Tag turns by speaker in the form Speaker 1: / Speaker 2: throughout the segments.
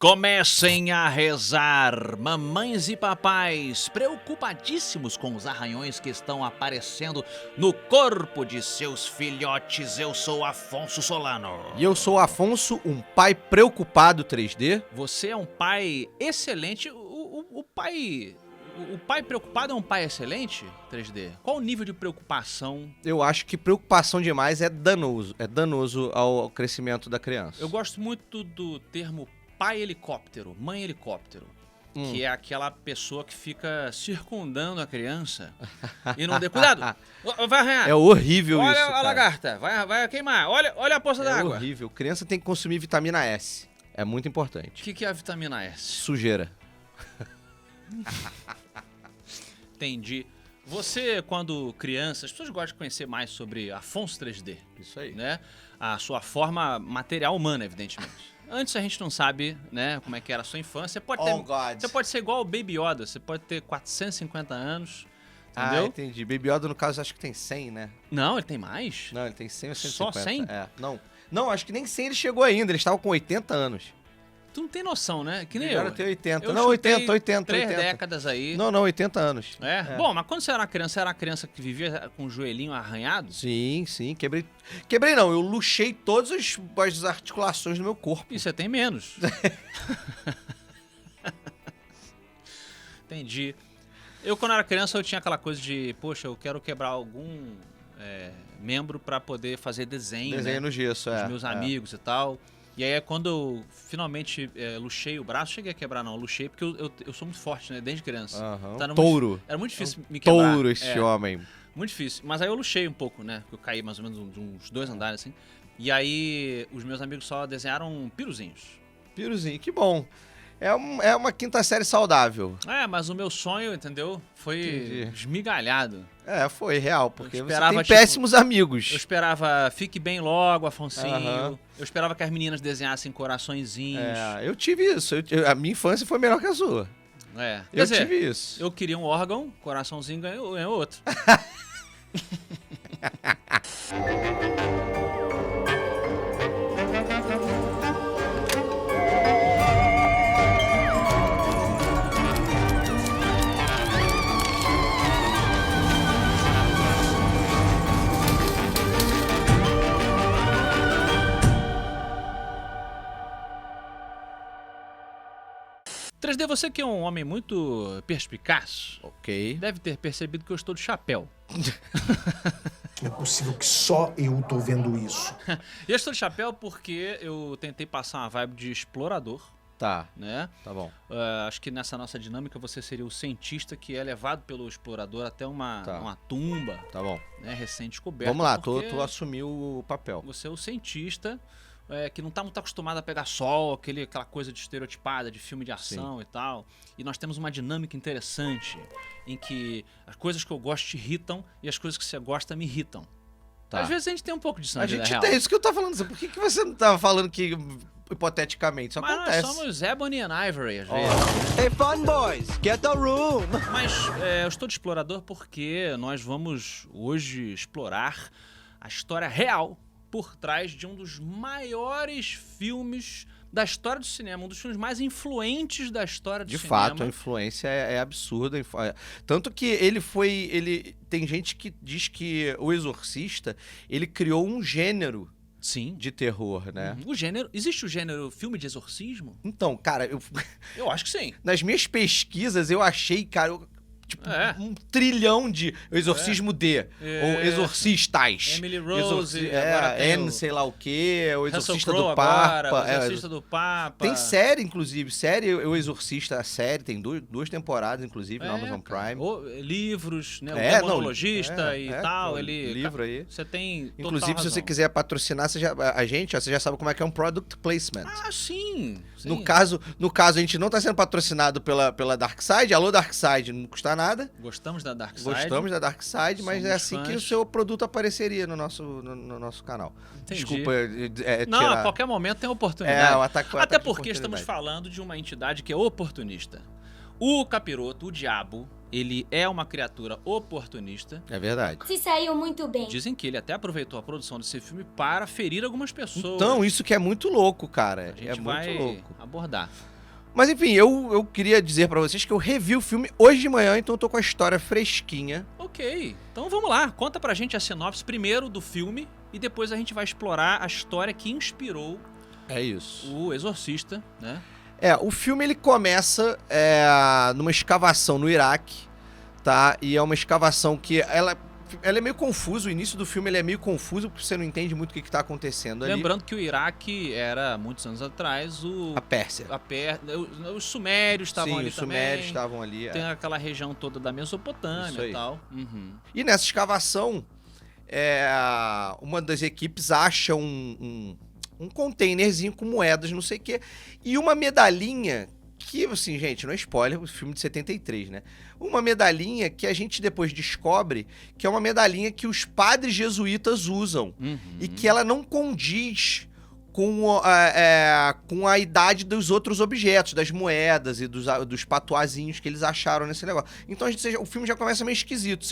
Speaker 1: Comecem a rezar, mamães e papais, preocupadíssimos com os arranhões que estão aparecendo no corpo de seus filhotes. Eu sou Afonso Solano.
Speaker 2: E eu sou o Afonso, um pai preocupado 3D.
Speaker 1: Você é um pai excelente. O pai preocupado é um pai excelente, 3D? Qual o nível de preocupação?
Speaker 2: Eu acho que preocupação demais é danoso ao crescimento da criança.
Speaker 1: Eu gosto muito do termo pai helicóptero, mãe helicóptero. Que é aquela pessoa que fica circundando a criança e não dê cuidado. Vai arranhar.
Speaker 2: É horrível
Speaker 1: olha
Speaker 2: isso,
Speaker 1: a
Speaker 2: cara.
Speaker 1: lagarta, vai queimar. Olha a poça d'água.
Speaker 2: É horrível. Criança tem que consumir vitamina S. É muito
Speaker 1: O
Speaker 2: importante.
Speaker 1: que é a vitamina S?
Speaker 2: Sujeira.
Speaker 1: Entendi. Você, quando criança, as pessoas gostam de conhecer mais sobre Afonso 3D,
Speaker 2: Isso aí.
Speaker 1: né? A sua forma material humana, evidentemente. Antes a gente não sabe, né, como é que era a sua infância. Você pode ser igual o Baby Yoda, você pode ter 450 anos, entendeu?
Speaker 2: Ah, entendi. Baby Yoda, no caso, acho que tem 100, né?
Speaker 1: Não, ele tem mais?
Speaker 2: Não, ele tem 100 ou
Speaker 1: Só
Speaker 2: 150.
Speaker 1: 100?
Speaker 2: É. Não, acho que nem 100 ele chegou ainda. Ele estava com 80 anos.
Speaker 1: Tu não tem noção, né? Que nem
Speaker 2: Baby
Speaker 1: eu.
Speaker 2: Yoda tem 80.
Speaker 1: Eu
Speaker 2: Não,
Speaker 1: chutei
Speaker 2: 80.
Speaker 1: 3 décadas aí.
Speaker 2: Não, 80 anos.
Speaker 1: É? Bom, mas quando você era uma criança que vivia com o joelhinho arranhado?
Speaker 2: Sim. Quebrei não, eu luxei todas as articulações do meu corpo.
Speaker 1: E você tem menos. Entendi. Eu, quando era criança, eu tinha aquela coisa de, poxa, eu quero quebrar algum membro pra poder fazer desenho,
Speaker 2: Desenho
Speaker 1: né?
Speaker 2: no gesso,
Speaker 1: Os meus amigos e tal. E aí, quando eu finalmente luxei o braço, cheguei a quebrar, não. Eu luxei porque eu sou muito forte, né? Desde criança.
Speaker 2: Aham.
Speaker 1: Então,
Speaker 2: Touro.
Speaker 1: Era muito difícil me quebrar.
Speaker 2: Touro este homem.
Speaker 1: Muito difícil. Mas aí eu luxei um pouco, né? Eu caí mais ou menos de uns 2 andares, assim. E aí, os meus amigos só desenharam piruzinhos.
Speaker 2: Piruzinho, que bom. É uma quinta série saudável.
Speaker 1: Mas o meu sonho, entendeu? Foi
Speaker 2: Entendi.
Speaker 1: esmigalhado.
Speaker 2: Foi real, porque
Speaker 1: Eu
Speaker 2: você
Speaker 1: esperava,
Speaker 2: tem
Speaker 1: tipo,
Speaker 2: péssimos amigos.
Speaker 1: Eu esperava fique bem logo, Afonsinho.
Speaker 2: Aham.
Speaker 1: Eu esperava que as meninas desenhassem coraçõezinhos.
Speaker 2: Eu tive isso. A minha infância foi melhor que a sua.
Speaker 1: Quer
Speaker 2: Eu
Speaker 1: dizer,
Speaker 2: tive isso.
Speaker 1: eu queria um órgão, coraçãozinho ganhou outro. D, você que é um homem muito perspicaz,
Speaker 2: Ok.
Speaker 1: deve ter percebido que eu estou de chapéu.
Speaker 3: Não é possível que só eu tô vendo isso.
Speaker 1: E eu estou de chapéu porque eu tentei passar uma vibe de explorador,
Speaker 2: Tá
Speaker 1: né?
Speaker 2: bom.
Speaker 1: Acho que nessa nossa dinâmica você seria o cientista que é levado pelo explorador até uma tumba,
Speaker 2: Tá bom.
Speaker 1: né, recém-descoberta.
Speaker 2: Vamos lá,
Speaker 1: porque
Speaker 2: tu assumiu o papel.
Speaker 1: Você é o cientista que não está muito acostumado a pegar sol, aquela coisa de estereotipada, de filme de ação e tal. E nós temos uma dinâmica interessante em que as coisas que eu gosto te irritam e as coisas que você gosta me irritam.
Speaker 2: Tá.
Speaker 1: Às vezes a gente tem um pouco disso na
Speaker 2: A
Speaker 1: vida
Speaker 2: gente
Speaker 1: real.
Speaker 2: tem isso que eu tô falando. Por que você não tava falando que hipoteticamente? Isso
Speaker 1: Mas
Speaker 2: acontece.
Speaker 1: nós somos Ebony and Ivory, às vezes.
Speaker 4: Hey, fun boys, get the room.
Speaker 1: Mas eu estou de explorador porque nós vamos hoje explorar a história real por trás de um dos maiores filmes da história do cinema, um dos filmes mais influentes da história do
Speaker 2: De
Speaker 1: cinema.
Speaker 2: fato, a influência é absurda. Tanto que tem gente que diz que O Exorcista, ele criou um gênero
Speaker 1: Sim.
Speaker 2: de terror, né?
Speaker 1: O gênero... Existe o gênero filme de exorcismo?
Speaker 2: Então, cara,
Speaker 1: Eu acho que sim.
Speaker 2: nas minhas pesquisas eu achei, cara, um trilhão de Exorcismo D, ou Exorcistas.
Speaker 1: Emily Rose, agora tem
Speaker 2: N, sei lá o quê, o
Speaker 1: Russell
Speaker 2: Exorcista
Speaker 1: Crowe
Speaker 2: do Papa.
Speaker 1: agora, o Exorcista do Papa.
Speaker 2: Tem série, inclusive, O Exorcista, a série, tem duas temporadas, inclusive, no Amazon
Speaker 1: cara.
Speaker 2: Prime.
Speaker 1: Livros, né? O demonologista e tal.
Speaker 2: pô, livro aí.
Speaker 1: Você tem total
Speaker 2: Inclusive, se
Speaker 1: razão.
Speaker 2: você quiser patrocinar a gente, você já sabe como é que é um product placement.
Speaker 1: Ah, sim.
Speaker 2: No caso, a gente não está sendo patrocinado pela Darkside. Alô, Darkside, não custa nada.
Speaker 1: Gostamos da Dark Side.
Speaker 2: Gostamos da Darkside, mas
Speaker 1: Somos
Speaker 2: é assim
Speaker 1: fãs.
Speaker 2: que o seu produto apareceria no nosso canal.
Speaker 1: Entendi.
Speaker 2: Desculpa
Speaker 1: Não,
Speaker 2: tirar...
Speaker 1: a qualquer momento tem oportunidade.
Speaker 2: o ataque
Speaker 1: Até
Speaker 2: de
Speaker 1: porque estamos
Speaker 2: oportunidade.
Speaker 1: falando de uma entidade que é oportunista. O capiroto, o diabo, ele é uma criatura oportunista.
Speaker 2: É verdade.
Speaker 5: Se saiu muito bem.
Speaker 1: Dizem que ele até aproveitou a produção desse filme para ferir algumas pessoas.
Speaker 2: Então, isso que é muito louco, cara.
Speaker 1: a gente
Speaker 2: É
Speaker 1: vai
Speaker 2: muito louco.
Speaker 1: abordar.
Speaker 2: Mas enfim, eu queria dizer pra vocês que eu revi o filme hoje de manhã, então eu tô com a história fresquinha.
Speaker 1: Ok, então vamos lá. Conta pra gente a sinopse primeiro do filme e depois a gente vai explorar a história que inspirou
Speaker 2: É isso.
Speaker 1: o Exorcista, né?
Speaker 2: O filme ele começa numa escavação no Iraque, tá? E é uma escavação que ela é meio confusa, o início do filme ele é meio confuso porque você não entende muito o que tá acontecendo ali.
Speaker 1: Lembrando que o Iraque era, muitos anos atrás,
Speaker 2: A Pérsia.
Speaker 1: os sumérios estavam ali
Speaker 2: os sumérios
Speaker 1: também.
Speaker 2: estavam ali.
Speaker 1: Tem aquela região toda da Mesopotâmia
Speaker 2: Isso aí.
Speaker 1: e tal. Uhum.
Speaker 2: E nessa escavação, uma das equipes acha um containerzinho com moedas, não sei o quê, e uma medalhinha que, assim, gente, não é spoiler, o filme de 73, né? Uma medalhinha que a gente depois descobre que é uma medalhinha que os padres jesuítas usam
Speaker 1: Uhum.
Speaker 2: e que ela não condiz com a idade dos outros objetos, das moedas e dos patuazinhos que eles acharam nesse negócio. Então o filme já começa meio esquisito,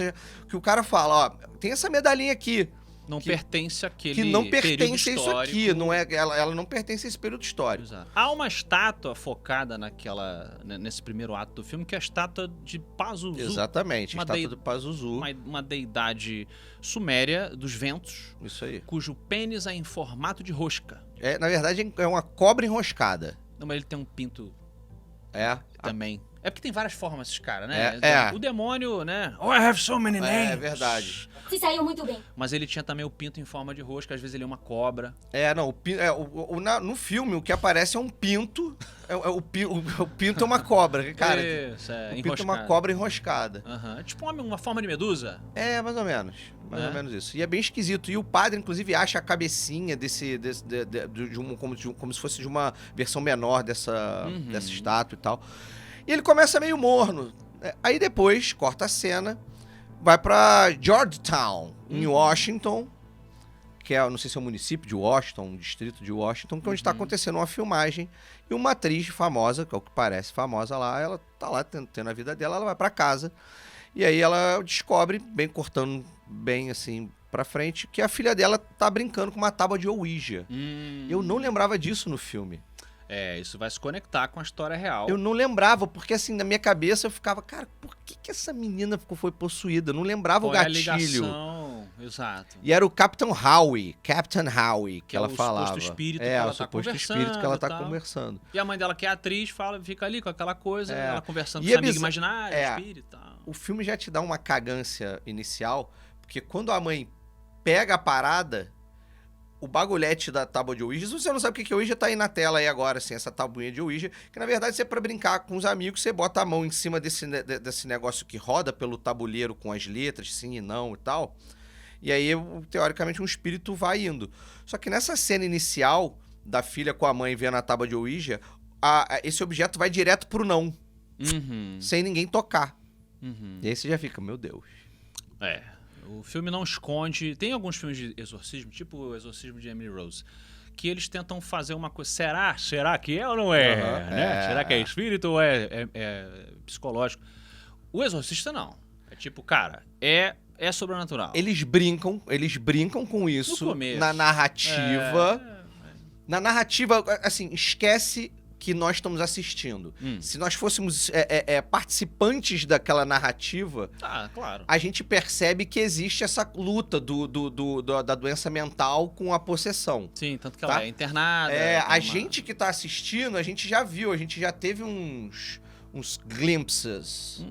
Speaker 2: que o cara fala, ó, tem essa medalhinha aqui,
Speaker 1: Não pertence àquele
Speaker 2: que não
Speaker 1: período
Speaker 2: pertence a isso aqui,
Speaker 1: histórico.
Speaker 2: não é, ela não pertence a esse período histórico.
Speaker 1: Exato. Há uma estátua focada nesse primeiro ato do filme, que é a estátua de Pazuzu.
Speaker 2: Exatamente, a
Speaker 1: Uma
Speaker 2: estátua do Pazuzu.
Speaker 1: Uma deidade suméria dos ventos,
Speaker 2: Isso aí.
Speaker 1: cujo pênis é em formato de rosca.
Speaker 2: Na verdade, é uma cobra enroscada.
Speaker 1: Não, mas ele tem um pinto
Speaker 2: É.
Speaker 1: também. É porque tem várias formas esses caras, né?
Speaker 2: É.
Speaker 1: O demônio, né? Oh, I have so many names.
Speaker 2: É verdade.
Speaker 5: Se saiu muito bem.
Speaker 1: Mas ele tinha também o pinto em forma de rosca, às vezes ele é uma cobra.
Speaker 2: Não, no filme o que aparece é um pinto. O pinto é uma cobra, cara.
Speaker 1: Isso,
Speaker 2: o pinto é uma cobra enroscada.
Speaker 1: Uhum. Tipo uma forma de medusa.
Speaker 2: Mais ou menos. Mais ou menos isso. E é bem esquisito. E o padre, inclusive, acha a cabecinha como se fosse de uma versão menor dessa estátua e tal. E ele começa meio morno. Aí depois, corta a cena, vai pra Georgetown, em Washington, que não sei se é o município de Washington, um distrito de Washington, que é onde está acontecendo uma filmagem. E uma atriz famosa, que é o que parece famosa lá, ela tá lá tendo a vida dela, ela vai pra casa. E aí ela descobre, cortando bem assim pra frente, que a filha dela tá brincando com uma tábua de Ouija. Eu não lembrava disso no filme.
Speaker 1: Isso vai se conectar com a história real.
Speaker 2: Eu não lembrava, porque assim, na minha cabeça eu ficava, cara, por que essa menina foi possuída? Eu não lembrava o gatilho.
Speaker 1: É a ligação? Exato.
Speaker 2: E era o Captain Howie, que ela
Speaker 1: é o
Speaker 2: falava.
Speaker 1: suposto espírito que ela
Speaker 2: o suposto espírito que ela tá conversando.
Speaker 1: E a mãe dela, que é atriz, fica ali com aquela coisa, ela conversando com
Speaker 2: E
Speaker 1: os amigos imaginários, espírito e tal.
Speaker 2: O filme já te dá uma cagância inicial, porque quando a mãe pega a parada, o bagulhete da tábua de Ouija, se você não sabe o que é Ouija, tá aí na tela aí agora, assim, essa tabuinha de Ouija, que na verdade é pra brincar com os amigos, você bota a mão em cima desse negócio que roda pelo tabuleiro com as letras, sim e não e tal, e aí, teoricamente, um espírito vai indo. Só que nessa cena inicial da filha com a mãe vendo a tábua de Ouija, esse objeto vai direto pro não, sem ninguém tocar. E aí você já fica, meu Deus.
Speaker 1: O filme não esconde... Tem alguns filmes de exorcismo, tipo o Exorcismo de Emily Rose, que eles tentam fazer uma coisa... Será que é ou não é? Né? Será que é espírito ou é psicológico? O Exorcista não. É tipo, cara, é sobrenatural.
Speaker 2: Eles brincam com isso
Speaker 1: No começo.
Speaker 2: na narrativa. Na narrativa, assim, esquece que nós estamos assistindo. Se nós fôssemos participantes daquela narrativa,
Speaker 1: claro.
Speaker 2: a gente percebe que existe essa luta da doença mental com a possessão.
Speaker 1: Sim, tanto que ela é internada.
Speaker 2: Gente que tá assistindo, a gente já viu, a gente já teve uns glimpses.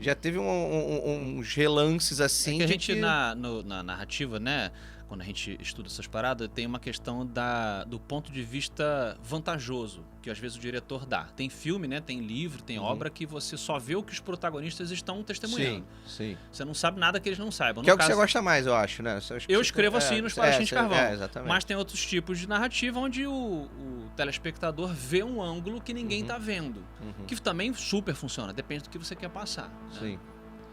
Speaker 2: Já teve uns relances assim.
Speaker 1: Que a gente, na narrativa, né? Quando a gente estuda essas paradas, tem uma questão do ponto de vista vantajoso, que às vezes o diretor dá. Tem filme, né? Tem livro, tem obra que você só vê o que os protagonistas estão testemunhando.
Speaker 2: Sim.
Speaker 1: Você não sabe nada que eles não saibam.
Speaker 2: Que é o que você gosta mais, eu acho, né?
Speaker 1: Eu escrevo assim nos Parachins de Carvão.
Speaker 2: Exatamente.
Speaker 1: Mas tem outros tipos de narrativa onde o telespectador vê um ângulo que ninguém tá vendo. Que também super funciona, depende do que você quer passar. Né?
Speaker 2: Sim.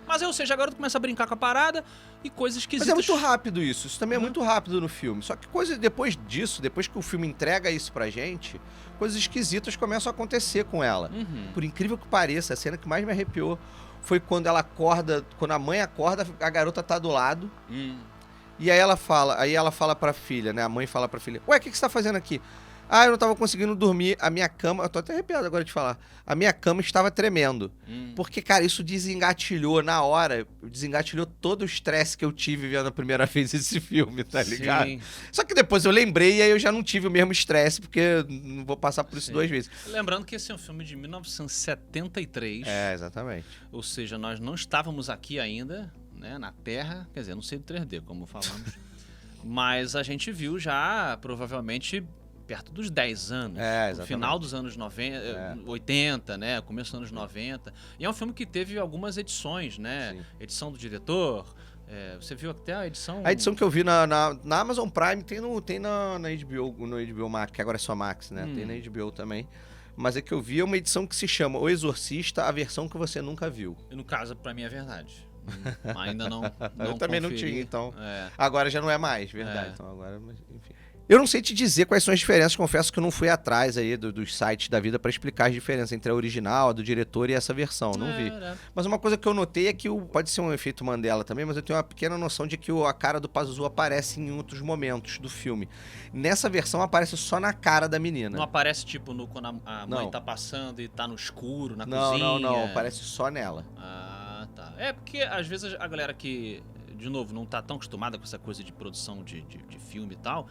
Speaker 1: Mas, ou seja, a garota começa a brincar com a parada e coisas esquisitas.
Speaker 2: Mas é muito rápido isso. Isso também é muito rápido no filme. Só que depois disso, depois que o filme entrega isso pra gente, coisas esquisitas começam a acontecer com ela. Por incrível que pareça, a cena que mais me arrepiou foi quando ela acorda, quando a mãe acorda, a garota tá do lado. E aí ela fala pra filha, né? A mãe fala pra filha, ué, o que você tá fazendo aqui? Ah, eu não tava conseguindo dormir. A minha cama... Eu tô até arrepiado agora de falar. A minha cama estava tremendo. Porque, cara, isso desengatilhou na hora. Desengatilhou todo o estresse que eu tive vendo a primeira vez esse filme, tá ligado?
Speaker 1: Sim.
Speaker 2: Só que depois eu lembrei e aí eu já não tive o mesmo estresse, porque não vou passar por isso 2 vezes.
Speaker 1: Lembrando que esse é um filme de 1973.
Speaker 2: É, exatamente.
Speaker 1: Ou seja, nós não estávamos aqui ainda, né, na Terra. Quer dizer, não sei do 3D, como falamos. Mas a gente viu já, provavelmente, perto dos 10 anos.
Speaker 2: É,
Speaker 1: no
Speaker 2: exatamente.
Speaker 1: final dos anos 90, 80, né? Começo dos anos 90. E é um filme que teve algumas edições, né?
Speaker 2: Sim.
Speaker 1: Edição do diretor. Você viu até a edição...
Speaker 2: A edição que eu vi na Amazon Prime tem na HBO, no HBO Max, que agora é só Max, né? Tem na HBO também. Mas a que eu vi é uma edição que se chama O Exorcista, a versão que você nunca viu.
Speaker 1: E no caso, pra mim, é verdade. Ainda não
Speaker 2: Eu também não
Speaker 1: conferi.
Speaker 2: tinha, então.
Speaker 1: É.
Speaker 2: Agora já não é mais, verdade. Então agora, mas, enfim. Eu não sei te dizer quais são as diferenças, confesso que eu não fui atrás aí dos sites da vida pra explicar as diferenças entre a original, a do diretor e essa versão, não vi. Mas uma coisa que eu notei é que pode ser um efeito Mandela também, mas eu tenho uma pequena noção de que a cara do Pazuzu aparece em outros momentos do filme. Nessa versão aparece só na cara da menina.
Speaker 1: Não aparece, tipo, quando a mãe
Speaker 2: Não.
Speaker 1: tá passando e tá no escuro, na
Speaker 2: Não,
Speaker 1: cozinha?
Speaker 2: não, aparece só nela.
Speaker 1: Ah, tá. É porque, às vezes, a galera que, de novo, não tá tão acostumada com essa coisa de produção de filme e tal,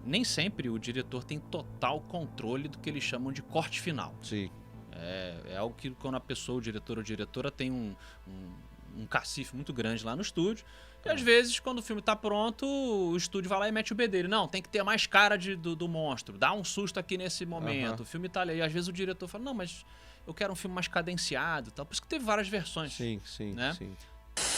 Speaker 1: nem sempre o diretor tem total controle do que eles chamam de corte final.
Speaker 2: Sim.
Speaker 1: É algo que, quando a pessoa, o diretor ou diretora, tem um cacife muito grande lá no estúdio. E às vezes, quando o filme tá pronto, o estúdio vai lá e mete o bedelho. Não, tem que ter mais cara do monstro. Dá um susto aqui nesse momento. O filme tá ali. E às vezes o diretor fala, não, mas eu quero um filme mais cadenciado e tal. Por isso que teve várias versões.
Speaker 2: Sim,
Speaker 1: né?
Speaker 2: sim.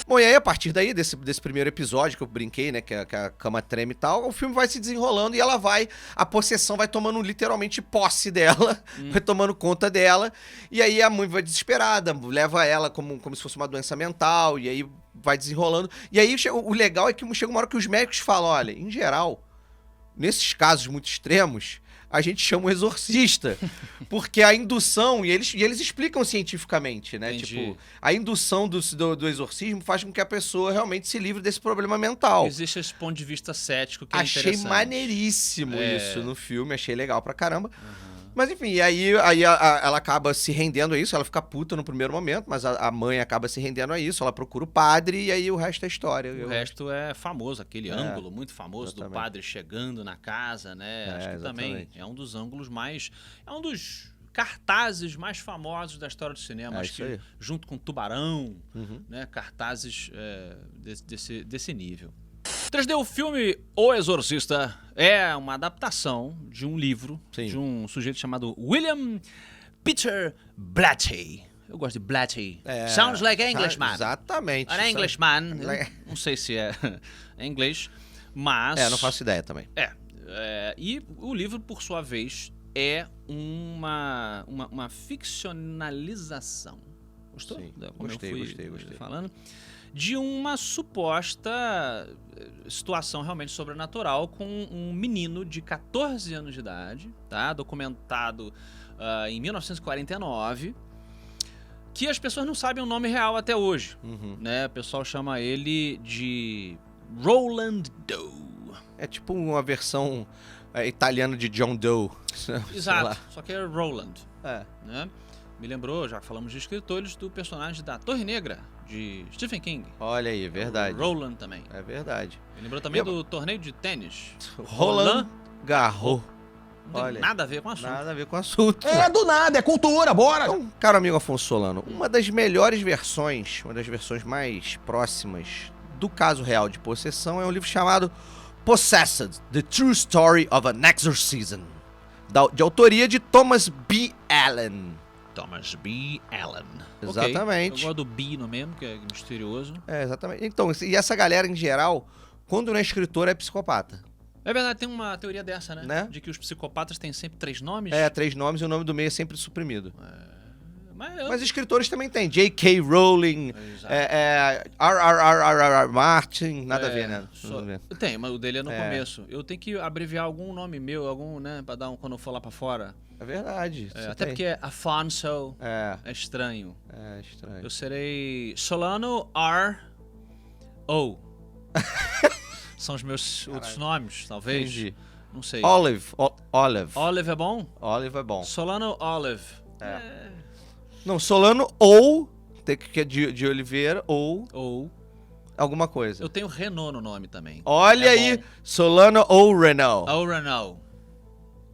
Speaker 2: Bom, e aí a partir daí, desse primeiro episódio que eu brinquei, né, que a cama treme e tal, o filme vai se desenrolando e a possessão vai tomando literalmente posse dela, vai tomando conta dela, e aí a mãe vai desesperada, leva ela como se fosse uma doença mental, e aí vai desenrolando. E aí o legal é que chega uma hora que os médicos falam, olha, em geral, nesses casos muito extremos, a gente chama o exorcista, porque a indução, e eles explicam cientificamente, né?
Speaker 1: Entendi.
Speaker 2: Tipo, a indução do exorcismo faz com que a pessoa realmente se livre desse problema mental.
Speaker 1: Existe esse ponto de vista cético que é
Speaker 2: Achei
Speaker 1: interessante.
Speaker 2: maneiríssimo isso no filme, achei legal pra caramba. Mas enfim, e aí ela acaba se rendendo a isso, ela fica puta no primeiro momento, mas a mãe acaba se rendendo a isso, ela procura o padre e aí o resto é história.
Speaker 1: O resto é famoso, aquele ângulo muito famoso
Speaker 2: exatamente.
Speaker 1: do padre chegando na casa, né? Acho que também
Speaker 2: exatamente.
Speaker 1: é um dos ângulos mais... É um dos cartazes mais famosos da história do cinema. Acho
Speaker 2: isso
Speaker 1: que
Speaker 2: aí.
Speaker 1: junto com Tubarão, né? Cartazes desse nível. 3D, o filme O Exorcista é uma adaptação de um livro de um sujeito chamado William Peter Blatty. Eu gosto de Blatty. Sounds like Englishman.
Speaker 2: Exatamente.
Speaker 1: An Englishman. Eu não sei se é em inglês, mas...
Speaker 2: não faço ideia também.
Speaker 1: E o livro, por sua vez, é uma ficcionalização. Gostou?
Speaker 2: Sim,
Speaker 1: Como
Speaker 2: gostei,
Speaker 1: eu fui
Speaker 2: gostei.
Speaker 1: falando? De uma suposta situação realmente sobrenatural com um menino de 14 anos de idade, tá? Documentado em 1949, que as pessoas não sabem o nome real até hoje, né? O pessoal chama ele de Roland Doe.
Speaker 2: É tipo uma versão italiana de John Doe.
Speaker 1: Exato, só que é Roland,
Speaker 2: É.
Speaker 1: né? Me lembrou, já falamos de escritores, do personagem da Torre Negra, de Stephen King.
Speaker 2: Olha aí, verdade.
Speaker 1: Roland também.
Speaker 2: É verdade.
Speaker 1: Me lembrou também do torneio de tênis.
Speaker 2: Roland Garros.
Speaker 1: Não tem
Speaker 2: Olha,
Speaker 1: nada a ver com o assunto.
Speaker 2: Nada a ver com o assunto.
Speaker 3: É do nada, é cultura, bora!
Speaker 2: Então, caro amigo Afonso Solano, uma das melhores versões, uma das versões mais próximas do caso real de possessão é um livro chamado Possessed, The True Story of an Exorcism, de autoria de Thomas B. Allen.
Speaker 1: Thomas B. Allen.
Speaker 2: Exatamente.
Speaker 1: Okay. Eu gosto do B no mesmo, que é misterioso.
Speaker 2: Exatamente. Então, e essa galera em geral, quando não é escritor, é psicopata.
Speaker 1: É verdade, tem uma teoria dessa,
Speaker 2: Né?
Speaker 1: De que os psicopatas têm sempre 3 nomes.
Speaker 2: 3 nomes e o nome do meio é sempre suprimido.
Speaker 1: Mas
Speaker 2: escritores também tem. J.K. Rowling,
Speaker 1: Exato.
Speaker 2: R.R.R. Martin, nada a ver, né? Nada a ver.
Speaker 1: Tem, mas o dele é no começo. Eu tenho que abreviar algum nome meu, né, pra dar quando eu for lá pra fora.
Speaker 2: É verdade. você
Speaker 1: Até
Speaker 2: tem.
Speaker 1: porque Afonso
Speaker 2: É
Speaker 1: estranho.
Speaker 2: estranho.
Speaker 1: Eu serei Solano R.O. São os meus outros nomes, talvez.
Speaker 2: Entendi.
Speaker 1: Não sei.
Speaker 2: Olive.
Speaker 1: Olive é bom?
Speaker 2: Olive é bom.
Speaker 1: Solano Olive.
Speaker 2: Não, Solano ou... Tem que é de Oliveira ou
Speaker 1: Ou...
Speaker 2: alguma coisa.
Speaker 1: Eu tenho Renault no nome também.
Speaker 2: Olha
Speaker 1: É
Speaker 2: aí,
Speaker 1: bom.
Speaker 2: Solano ou Renault.
Speaker 1: Ou Renault.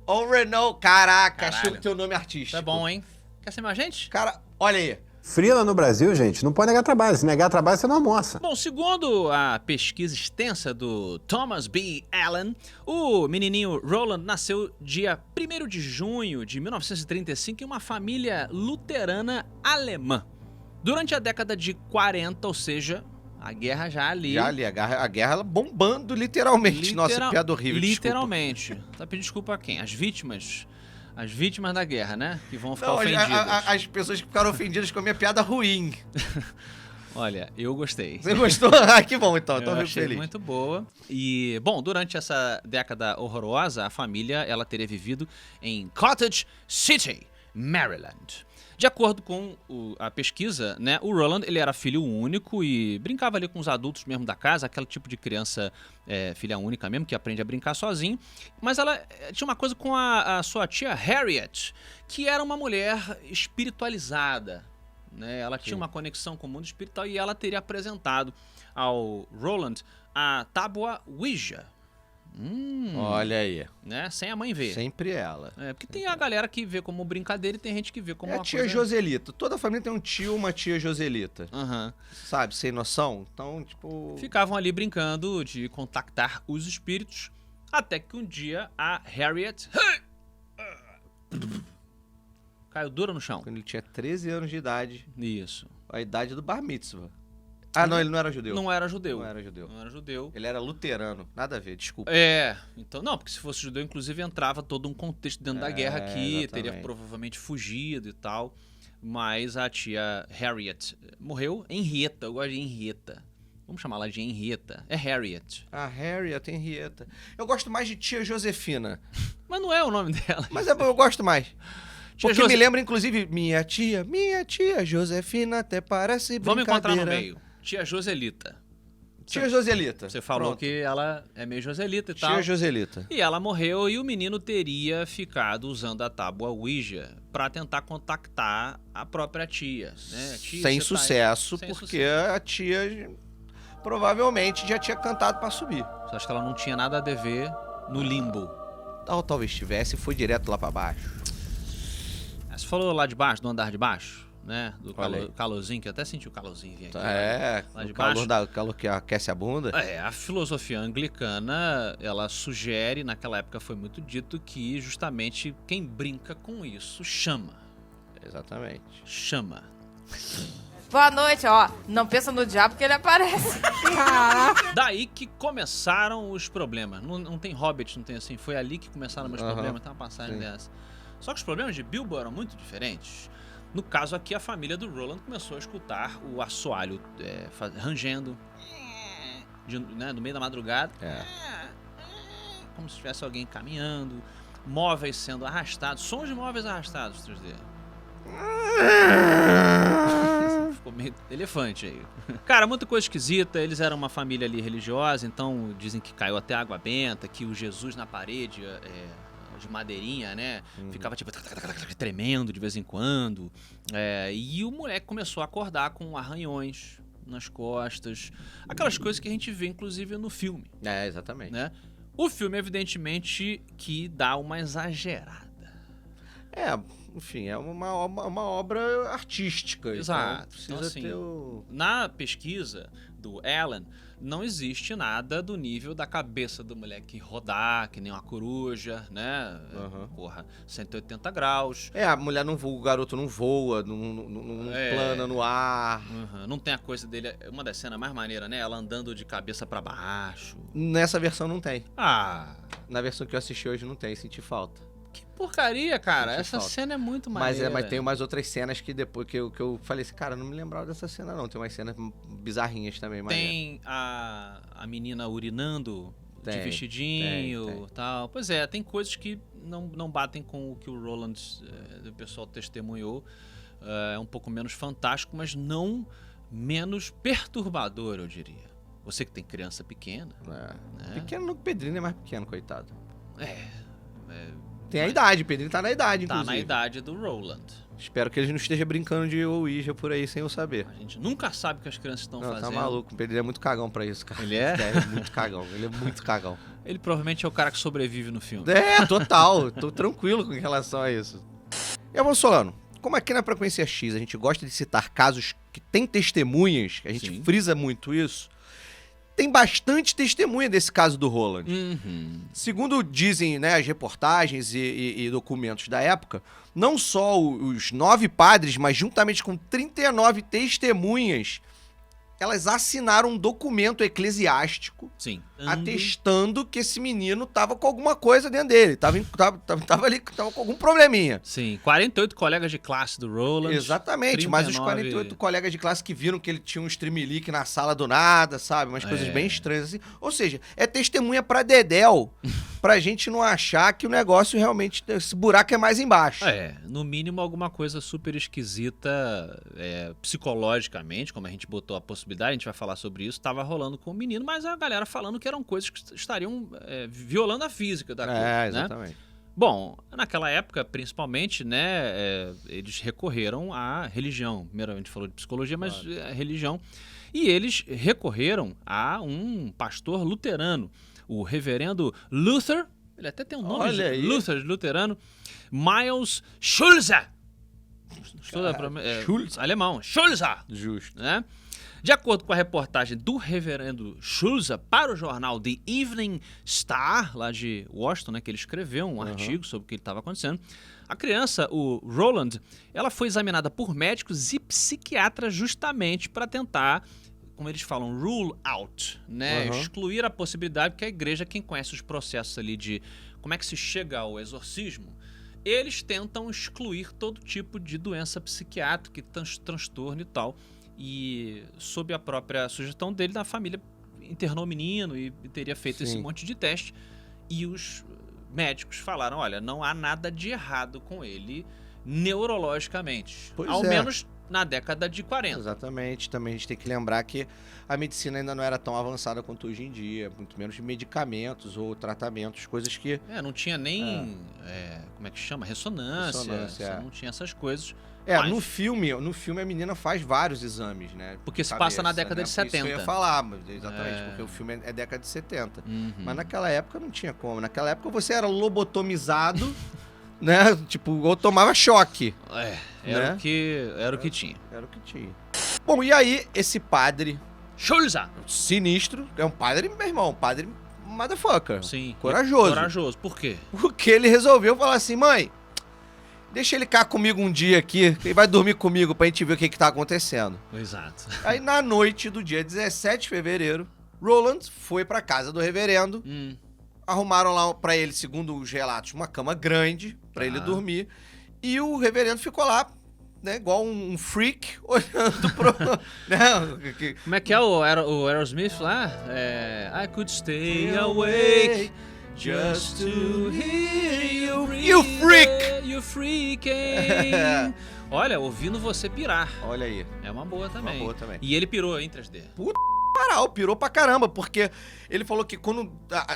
Speaker 2: Ou Renault, caraca, achei
Speaker 1: Caralho.
Speaker 2: o teu nome artístico.
Speaker 1: Isso é bom, hein? Quer ser mais gente?
Speaker 2: Cara, olha aí.
Speaker 5: Frila no Brasil, gente, não pode negar trabalho. Se negar trabalho, você não almoça.
Speaker 1: Bom, segundo a pesquisa extensa do Thomas B. Allen, o menininho Roland nasceu dia 1º de junho de 1935 em uma família luterana alemã. Durante a década de 40, ou seja, a guerra já ali...
Speaker 2: Já ali, a guerra ela bombando literalmente. Nossa, piada horrível,
Speaker 1: literalmente. Tá pedindo desculpa a quem? As vítimas da guerra, né? Que vão ficar
Speaker 2: Não,
Speaker 1: ofendidas.
Speaker 2: as pessoas que ficaram ofendidas com a minha piada ruim.
Speaker 1: Olha, eu gostei.
Speaker 2: Você gostou? Ah, que bom, então.
Speaker 1: Eu
Speaker 2: Tô
Speaker 1: achei
Speaker 2: feliz.
Speaker 1: muito boa. E, bom, durante essa década horrorosa, a família ela teria vivido em Cottage City, Maryland. De acordo com a pesquisa, né, o Roland ele era filho único e brincava ali com os adultos mesmo da casa, aquele tipo de criança filha única mesmo, que aprende a brincar sozinho. Mas ela tinha uma coisa com a sua tia Harriet, que era uma mulher espiritualizada. Né? Ela tinha uma conexão com o mundo espiritual e ela teria apresentado ao Roland a tábua Ouija.
Speaker 2: Olha aí.
Speaker 1: Né? Sem a mãe ver.
Speaker 2: Sempre ela.
Speaker 1: Porque tem a galera que vê como brincadeira e tem gente que vê como
Speaker 2: É a
Speaker 1: uma
Speaker 2: tia
Speaker 1: coisa...
Speaker 2: Joselita. Toda família tem um tio, uma tia Joselita.
Speaker 1: Aham.
Speaker 2: Sabe, sem noção. Então, tipo...
Speaker 1: Ficavam ali brincando de contactar os espíritos, até que um dia a Harriet caiu dura no chão.
Speaker 2: Quando ele tinha 13 anos de idade.
Speaker 1: Isso.
Speaker 2: A idade do bar mitzvah. Ah, não, ele não era judeu.
Speaker 1: Não era judeu.
Speaker 2: Não era judeu.
Speaker 1: Não era judeu.
Speaker 2: Ele era luterano. Nada a ver, desculpa.
Speaker 1: Então, não, porque se fosse judeu, inclusive, entrava todo um contexto dentro da guerra aqui,
Speaker 2: exatamente.
Speaker 1: teria provavelmente fugido e tal. Mas a tia Harriet morreu. Henrietta, eu gosto de Henrietta. Vamos chamar ela de Henrietta. É Harriet.
Speaker 2: A Harriet, Henrietta. Eu gosto mais de tia Josefina.
Speaker 1: Mas não é o nome dela.
Speaker 2: Mas eu gosto mais.
Speaker 1: Tia
Speaker 2: Porque me lembra, inclusive, minha tia Josefina até parece
Speaker 1: Vamos
Speaker 2: brincadeira.
Speaker 1: encontrar no meio. Tia Joselita.
Speaker 2: Tia Joselita.
Speaker 1: Você falou
Speaker 2: Pronto.
Speaker 1: que ela é meio Joselita e tal.
Speaker 2: Tia Joselita.
Speaker 1: E ela morreu e o menino teria ficado usando a tábua Ouija pra tentar contactar a própria tia. Né? Tia,
Speaker 2: Sem
Speaker 1: você
Speaker 2: sucesso,
Speaker 1: Sem
Speaker 2: porque
Speaker 1: sucesso.
Speaker 2: a tia provavelmente já tinha cantado pra subir.
Speaker 1: Você acha que ela não tinha nada a dever no limbo?
Speaker 2: Ou talvez tivesse e foi direto lá pra baixo.
Speaker 1: Você falou lá de baixo, do andar de baixo, né? Do
Speaker 2: Olha aí.
Speaker 1: calorzinho, que eu até senti o calorzinho vir aqui. Lá de
Speaker 2: o
Speaker 1: baixo.
Speaker 2: calor que aquece a bunda.
Speaker 1: A filosofia anglicana, ela sugere, naquela época foi muito dito, que justamente quem brinca com isso chama.
Speaker 2: Exatamente.
Speaker 1: Chama.
Speaker 6: Boa noite, ó. Não pensa no diabo que ele aparece.
Speaker 1: Daí que começaram os problemas. Não tem Hobbit, não tem assim. Foi ali que começaram meus problemas, tem uma passagem dessa. Só que os problemas de Bilbo eram muito diferentes. No caso aqui, a família do Roland começou a escutar o assoalho rangendo no meio da madrugada. Como se tivesse alguém caminhando, móveis sendo arrastados, sons de móveis arrastados, 3D. Ficou meio elefante aí. Cara, muita coisa esquisita. Eles eram uma família ali religiosa, então dizem que caiu até água benta, que o Jesus na parede de madeirinha, né? Ficava tipo tremendo de vez em quando. E o moleque começou a acordar com arranhões nas costas. Aquelas coisas que a gente vê, inclusive, no filme.
Speaker 2: Exatamente.
Speaker 1: Né? O filme, evidentemente, que dá uma exagerada.
Speaker 2: Enfim, é uma obra artística.
Speaker 1: Exato.
Speaker 2: Então precisa
Speaker 1: Então, assim,
Speaker 2: ter o...
Speaker 1: Na pesquisa do Allen, não existe nada do nível da cabeça do moleque rodar, que nem uma coruja, né? Porra, 180 graus.
Speaker 2: A mulher não voa, o garoto não voa, não plana no ar.
Speaker 1: Não tem a coisa dele. Uma das cenas mais maneiras, né? Ela andando de cabeça pra baixo.
Speaker 2: Nessa versão não tem.
Speaker 1: Na
Speaker 2: versão que eu assisti hoje não tem, senti falta.
Speaker 1: Que porcaria, cara.
Speaker 2: Senti
Speaker 1: Essa
Speaker 2: falta.
Speaker 1: cena é muito maneira.
Speaker 2: Mas tem umas outras cenas que depois que eu falei assim, cara, não me lembrava dessa cena não. Tem umas cenas bizarrinhas também.
Speaker 1: Tem a menina urinando de vestidinho e tal. Pois é, tem coisas que não batem com o que o Roland, o pessoal testemunhou. É um pouco menos fantástico, mas não menos perturbador, eu diria. Você que tem criança pequena.
Speaker 2: Pequeno no Pedrinho é mais pequeno, coitado. Tem a idade, Pedrinho tá na idade,
Speaker 1: Tá
Speaker 2: inclusive.
Speaker 1: na idade do Roland.
Speaker 2: Espero que ele não esteja brincando de Ouija por aí sem eu saber.
Speaker 1: A gente nunca sabe o que as crianças estão
Speaker 2: Não,
Speaker 1: fazendo.
Speaker 2: tá maluco. O Pedrinho é muito cagão pra isso, cara.
Speaker 1: Ele é?
Speaker 2: É muito cagão. Ele é muito cagão.
Speaker 1: Ele provavelmente é o cara que sobrevive no filme.
Speaker 2: É, total. Tô tranquilo com relação a isso. E Afonso Solano, como aqui na Frequência X a gente gosta de citar casos que tem testemunhas, a gente
Speaker 1: Sim.
Speaker 2: frisa muito isso, tem bastante testemunha desse caso do Roland. Segundo dizem, né, as reportagens e documentos da época, não só os 9 padres, mas juntamente com 39 testemunhas, elas assinaram um documento eclesiástico
Speaker 1: Sim.
Speaker 2: atestando que esse menino tava com alguma coisa dentro dele, tava ali, tava com algum probleminha.
Speaker 1: Sim, 48 colegas de classe do Roland.
Speaker 2: Exatamente, mas os
Speaker 1: 39
Speaker 2: 48 colegas de classe que viram que ele tinha um streamlink na sala do nada, sabe? Umas coisas bem estranhas assim. Ou seja, é testemunha pra dedéu, pra gente não achar que o negócio realmente, esse buraco é mais embaixo.
Speaker 1: No mínimo alguma coisa super esquisita psicologicamente, como a gente botou a possibilidade, a gente vai falar sobre isso, estava rolando com o menino, mas a galera falando que eram coisas que estariam violando a física da coisa, né?
Speaker 2: Exatamente.
Speaker 1: Bom, naquela época, principalmente, né, eles recorreram à religião. Primeiro a gente falou de psicologia, mas a religião. E eles recorreram a um pastor luterano, o reverendo Luther, ele até tem um nome,
Speaker 2: Olha aí.
Speaker 1: Luther, luterano, Miles Schulze.
Speaker 2: Schulze.
Speaker 1: Alemão, Schulze,
Speaker 2: Justo.
Speaker 1: né? De acordo com a reportagem do reverendo Schulze para o jornal The Evening Star, lá de Washington, né, que ele escreveu um artigo sobre o que estava acontecendo, a criança, o Roland, ela foi examinada por médicos e psiquiatras justamente para tentar, como eles falam, rule out, né, excluir a possibilidade, porque a igreja, quem conhece os processos ali de como é que se chega ao exorcismo, eles tentam excluir todo tipo de doença psiquiátrica, transtorno e tal. E sob a própria sugestão dele, da família internou o menino e teria feito esse monte de teste. E os médicos falaram, olha, não há nada de errado com ele neurologicamente.
Speaker 2: Pois
Speaker 1: ao
Speaker 2: é.
Speaker 1: menos na década de 40.
Speaker 2: Exatamente. Também a gente tem que lembrar que a medicina ainda não era tão avançada quanto hoje em dia, muito menos de medicamentos ou tratamentos, coisas que...
Speaker 1: Não tinha nem, como é que chama? Ressonância. Você não tinha essas coisas. Mas,
Speaker 2: no filme a menina faz vários exames, né?
Speaker 1: Porque
Speaker 2: de
Speaker 1: se passa na
Speaker 2: cabeça,
Speaker 1: década
Speaker 2: né?
Speaker 1: de
Speaker 2: Por isso
Speaker 1: 70.
Speaker 2: eu ia falar, exatamente, porque o filme é década de 70. Mas naquela época não tinha como. Naquela época você era lobotomizado, né? Tipo, ou tomava choque.
Speaker 1: Era
Speaker 2: né?
Speaker 1: o que tinha.
Speaker 2: Era o que tinha. Bom, e aí esse padre
Speaker 1: Schulze!
Speaker 2: sinistro, é um padre, meu irmão, um padre motherfucker.
Speaker 1: Sim.
Speaker 2: Corajoso.
Speaker 1: Corajoso. Por quê?
Speaker 2: Porque ele resolveu falar assim, mãe, deixa ele cá comigo um dia aqui, que ele vai dormir comigo pra gente ver o que tá acontecendo.
Speaker 1: Exato.
Speaker 2: Aí na noite do dia 17 de fevereiro, Roland foi pra casa do reverendo, arrumaram lá pra ele, segundo os relatos, uma cama grande pra ele dormir, e o reverendo ficou lá, né, igual um freak, olhando pro... né,
Speaker 1: Como é que é o Aerosmith lá? I could stay awake just to hear you
Speaker 2: You freak!
Speaker 1: You freaking! Olha, ouvindo você pirar.
Speaker 2: Olha aí.
Speaker 1: É uma boa também.
Speaker 2: Uma boa também.
Speaker 1: E ele pirou em 3D.
Speaker 2: Pirou pra caramba, porque ele falou que quando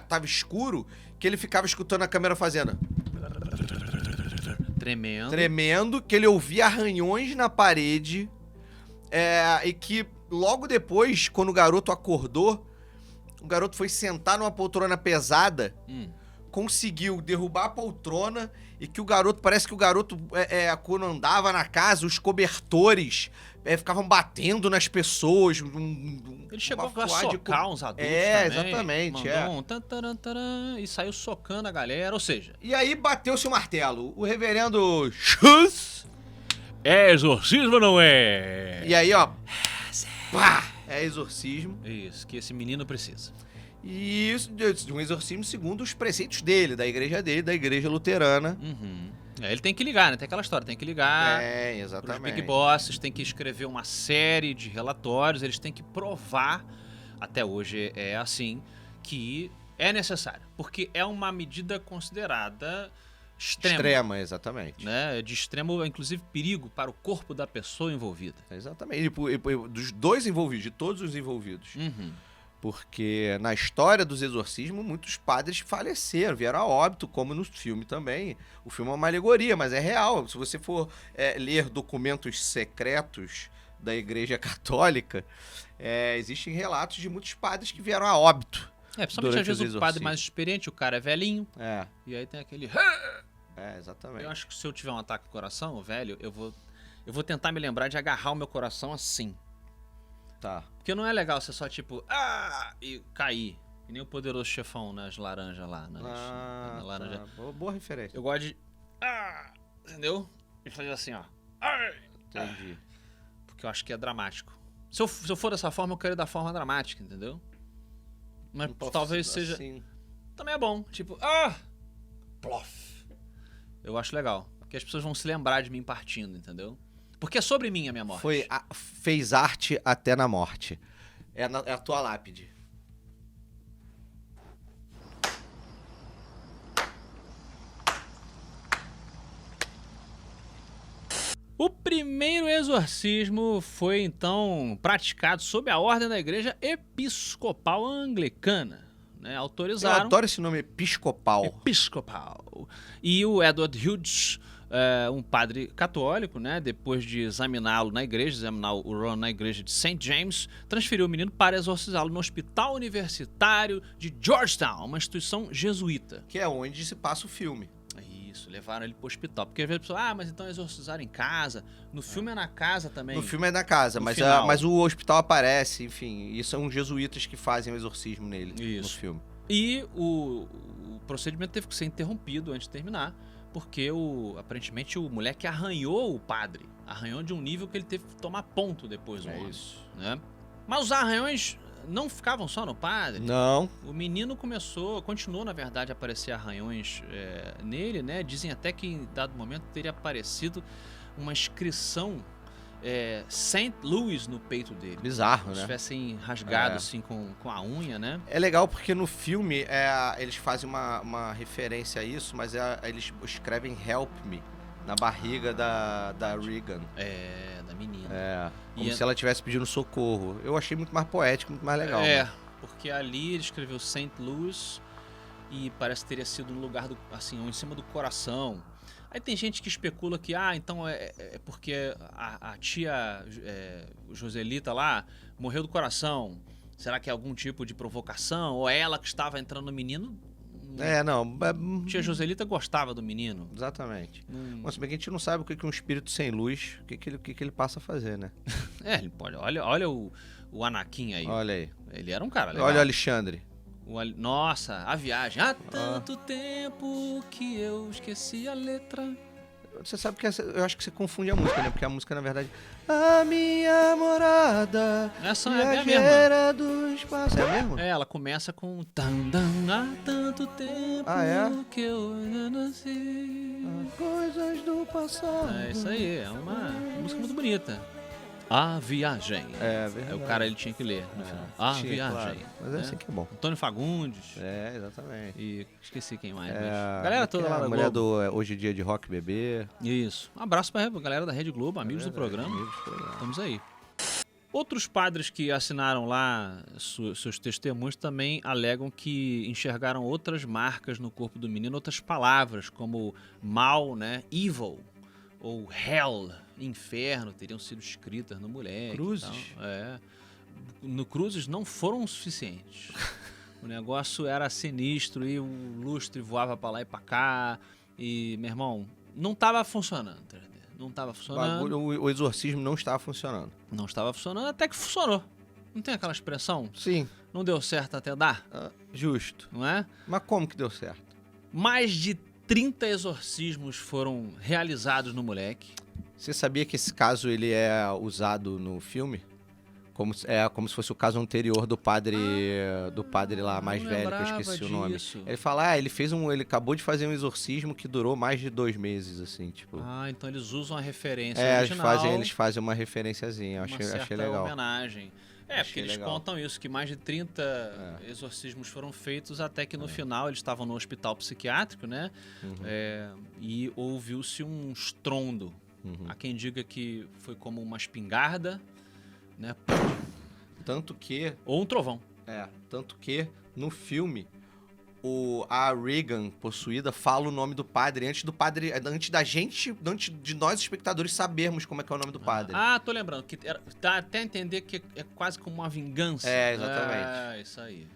Speaker 2: tava escuro, que ele ficava escutando a câmera fazendo... Tremendo, que ele ouvia arranhões na parede, e que logo depois, quando o garoto acordou, o garoto foi sentar numa poltrona pesada, conseguiu derrubar a poltrona, e que o garoto, parece que o garoto, quando andava na casa, os cobertores ficavam batendo nas pessoas.
Speaker 1: Ele chegou a socar uns adultos também.
Speaker 2: Exatamente.
Speaker 1: Mandou um tan, e saiu socando a galera, ou seja...
Speaker 2: E aí bateu-se o martelo. O reverendo Schulze...
Speaker 1: É exorcismo ou não é?
Speaker 2: E aí, ó... Pá! É exorcismo.
Speaker 1: Isso, que esse menino precisa.
Speaker 2: E isso, um exorcismo segundo os preceitos dele, da igreja luterana.
Speaker 1: Ele tem que ligar, né? Tem aquela história, tem que ligar.
Speaker 2: Exatamente.
Speaker 1: Os Big Bosses, tem que escrever uma série de relatórios, eles têm que provar, até hoje é assim, que é necessário. Porque é uma medida considerada extrema.
Speaker 2: Exatamente.
Speaker 1: Né? De extremo, inclusive, perigo para o corpo da pessoa envolvida.
Speaker 2: Exatamente. E dos dois envolvidos, de todos os envolvidos. Porque na história dos exorcismos, muitos padres faleceram, vieram a óbito, como no filme também. O filme é uma alegoria, mas é real. Se você for ler documentos secretos da Igreja Católica, existem relatos de muitos padres que vieram a óbito.
Speaker 1: Principalmente às vezes o padre mais experiente, o cara é velhinho. E aí tem aquele...
Speaker 2: exatamente.
Speaker 1: Eu acho que se eu tiver um ataque no coração, velho, eu vou tentar me lembrar de agarrar o meu coração assim.
Speaker 2: Tá.
Speaker 1: Porque não é legal você só tipo, e cair. Que nem o Poderoso Chefão nas laranjas lá. Na laranja.
Speaker 2: Tá. Boa referência.
Speaker 1: Eu gosto de... entendeu? E fazer assim, ó.
Speaker 2: Entendi.
Speaker 1: Porque eu acho que é dramático. Se eu for dessa forma, eu quero ir da forma dramática, entendeu? Mas talvez seja...
Speaker 2: Assim.
Speaker 1: Também é bom. Tipo, plof. Eu acho legal. Porque as pessoas vão se lembrar de mim partindo, entendeu? Porque é sobre mim a minha morte.
Speaker 2: Fez arte até na morte. É a tua lápide.
Speaker 1: O primeiro exorcismo foi, então, praticado sob a ordem da Igreja Episcopal Anglicana. Né? Autorizaram...
Speaker 2: Eu adoro esse nome, episcopal.
Speaker 1: Episcopal. E o Edward Hughes, um padre católico, né? Depois de examiná-lo na igreja, examinar o Ron na igreja de St. James, transferiu o menino para exorcizá-lo no Hospital Universitário de Georgetown, uma instituição jesuíta.
Speaker 2: Que é onde se passa o filme.
Speaker 1: Isso, levaram ele pro hospital. Porque às vezes a pessoa, mas então exorcizaram em casa. No filme é na casa também.
Speaker 2: No filme é na casa, mas o hospital aparece, enfim. E são jesuítas que fazem o exorcismo nele, no filme.
Speaker 1: E o procedimento teve que ser interrompido antes de terminar, porque aparentemente o moleque arranhou o padre. Arranhou de um nível que ele teve que tomar ponto depois.
Speaker 2: Isso.
Speaker 1: Né? Mas os arranhões não ficavam só no padre.
Speaker 2: Não.
Speaker 1: O menino continuou, na verdade, a aparecer arranhões nele, né? Dizem até que em dado momento teria aparecido uma inscrição St. Louis no peito dele.
Speaker 2: Bizarro,
Speaker 1: né? Se
Speaker 2: né?
Speaker 1: tivessem rasgado assim com a unha, né?
Speaker 2: É legal porque no filme eles fazem uma referência a isso, mas eles escrevem Help Me na barriga da Regan.
Speaker 1: Da menina.
Speaker 2: Como se ela estivesse pedindo socorro. Eu achei muito mais poético, muito mais legal.
Speaker 1: Porque ali ele escreveu St. Louis e parece que teria sido no lugar assim, em cima do coração. Aí tem gente que especula que, então é porque a tia Joselita lá morreu do coração. Será que é algum tipo de provocação? Ou é ela que estava entrando no menino? Tia Joselita gostava do menino.
Speaker 2: Exatamente. Mas se bem que a gente não sabe o que um espírito sem luz, o que ele passa a fazer, né?
Speaker 1: Ele pode. Olha o Anakin aí.
Speaker 2: Olha aí.
Speaker 1: Ele era um cara legal.
Speaker 2: Olha o Alexandre.
Speaker 1: Nossa, a viagem. Há tanto tempo que eu esqueci a letra.
Speaker 2: Você sabe que eu acho que você confunde a música, né? Porque a música, na verdade... A minha morada...
Speaker 1: Essa é a mesma.
Speaker 2: Do espaço. É a mesma?
Speaker 1: Ela começa com... Há tanto tempo que eu não sei...
Speaker 2: Coisas do passado...
Speaker 1: É isso aí, é uma música muito bonita. A Viagem.
Speaker 2: É verdade.
Speaker 1: O cara, ele tinha que ler no final. A Viagem.
Speaker 2: Claro. Mas é assim que é bom.
Speaker 1: Antônio Fagundes.
Speaker 2: Exatamente.
Speaker 1: E esqueci quem mais. Galera toda lá da
Speaker 2: Globo. A mulher do Hoje Dia de Rock Bebê.
Speaker 1: Isso. Um abraço pra galera da Rede Globo, amigos do programa. Estamos aí. Outros padres que assinaram lá seus testemunhos também alegam que enxergaram outras marcas no corpo do menino, outras palavras, como mal, né? Evil. Ou hell, inferno, teriam sido escritas no moleque.
Speaker 2: Cruzes?
Speaker 1: No cruzes não foram suficientes. O negócio era sinistro e o lustre voava pra lá e pra cá. E, meu irmão, não tava funcionando. Não tava funcionando.
Speaker 2: O exorcismo não estava funcionando.
Speaker 1: Não estava funcionando, até que funcionou. Não tem aquela expressão?
Speaker 2: Sim.
Speaker 1: Não deu certo até dar?
Speaker 2: Justo.
Speaker 1: Não é?
Speaker 2: Mas como que deu certo?
Speaker 1: Mais de 30 exorcismos foram realizados no moleque.
Speaker 2: Você sabia que esse caso ele é usado no filme? Como se fosse o caso anterior do padre lá mais velho, que eu esqueci o nome. Ele fala, ele acabou de fazer um exorcismo que durou mais de 2 meses, assim, tipo.
Speaker 1: Então eles usam a referência
Speaker 2: original. Eles fazem uma referenciazinha, achei legal.
Speaker 1: Homenagem. Porque eles contam isso, que mais de 30 exorcismos foram feitos, até que no final eles estavam no hospital psiquiátrico, né? E ouviu-se um estrondo. Há quem diga que foi como uma espingarda, né?
Speaker 2: Tanto que...
Speaker 1: Ou um trovão.
Speaker 2: Tanto que no filme a Regan possuída fala o nome do padre antes de nós espectadores sabermos como é que é o nome do padre.
Speaker 1: Tô lembrando que dá até entender que é quase como uma vingança.
Speaker 2: Exatamente.
Speaker 1: Isso aí.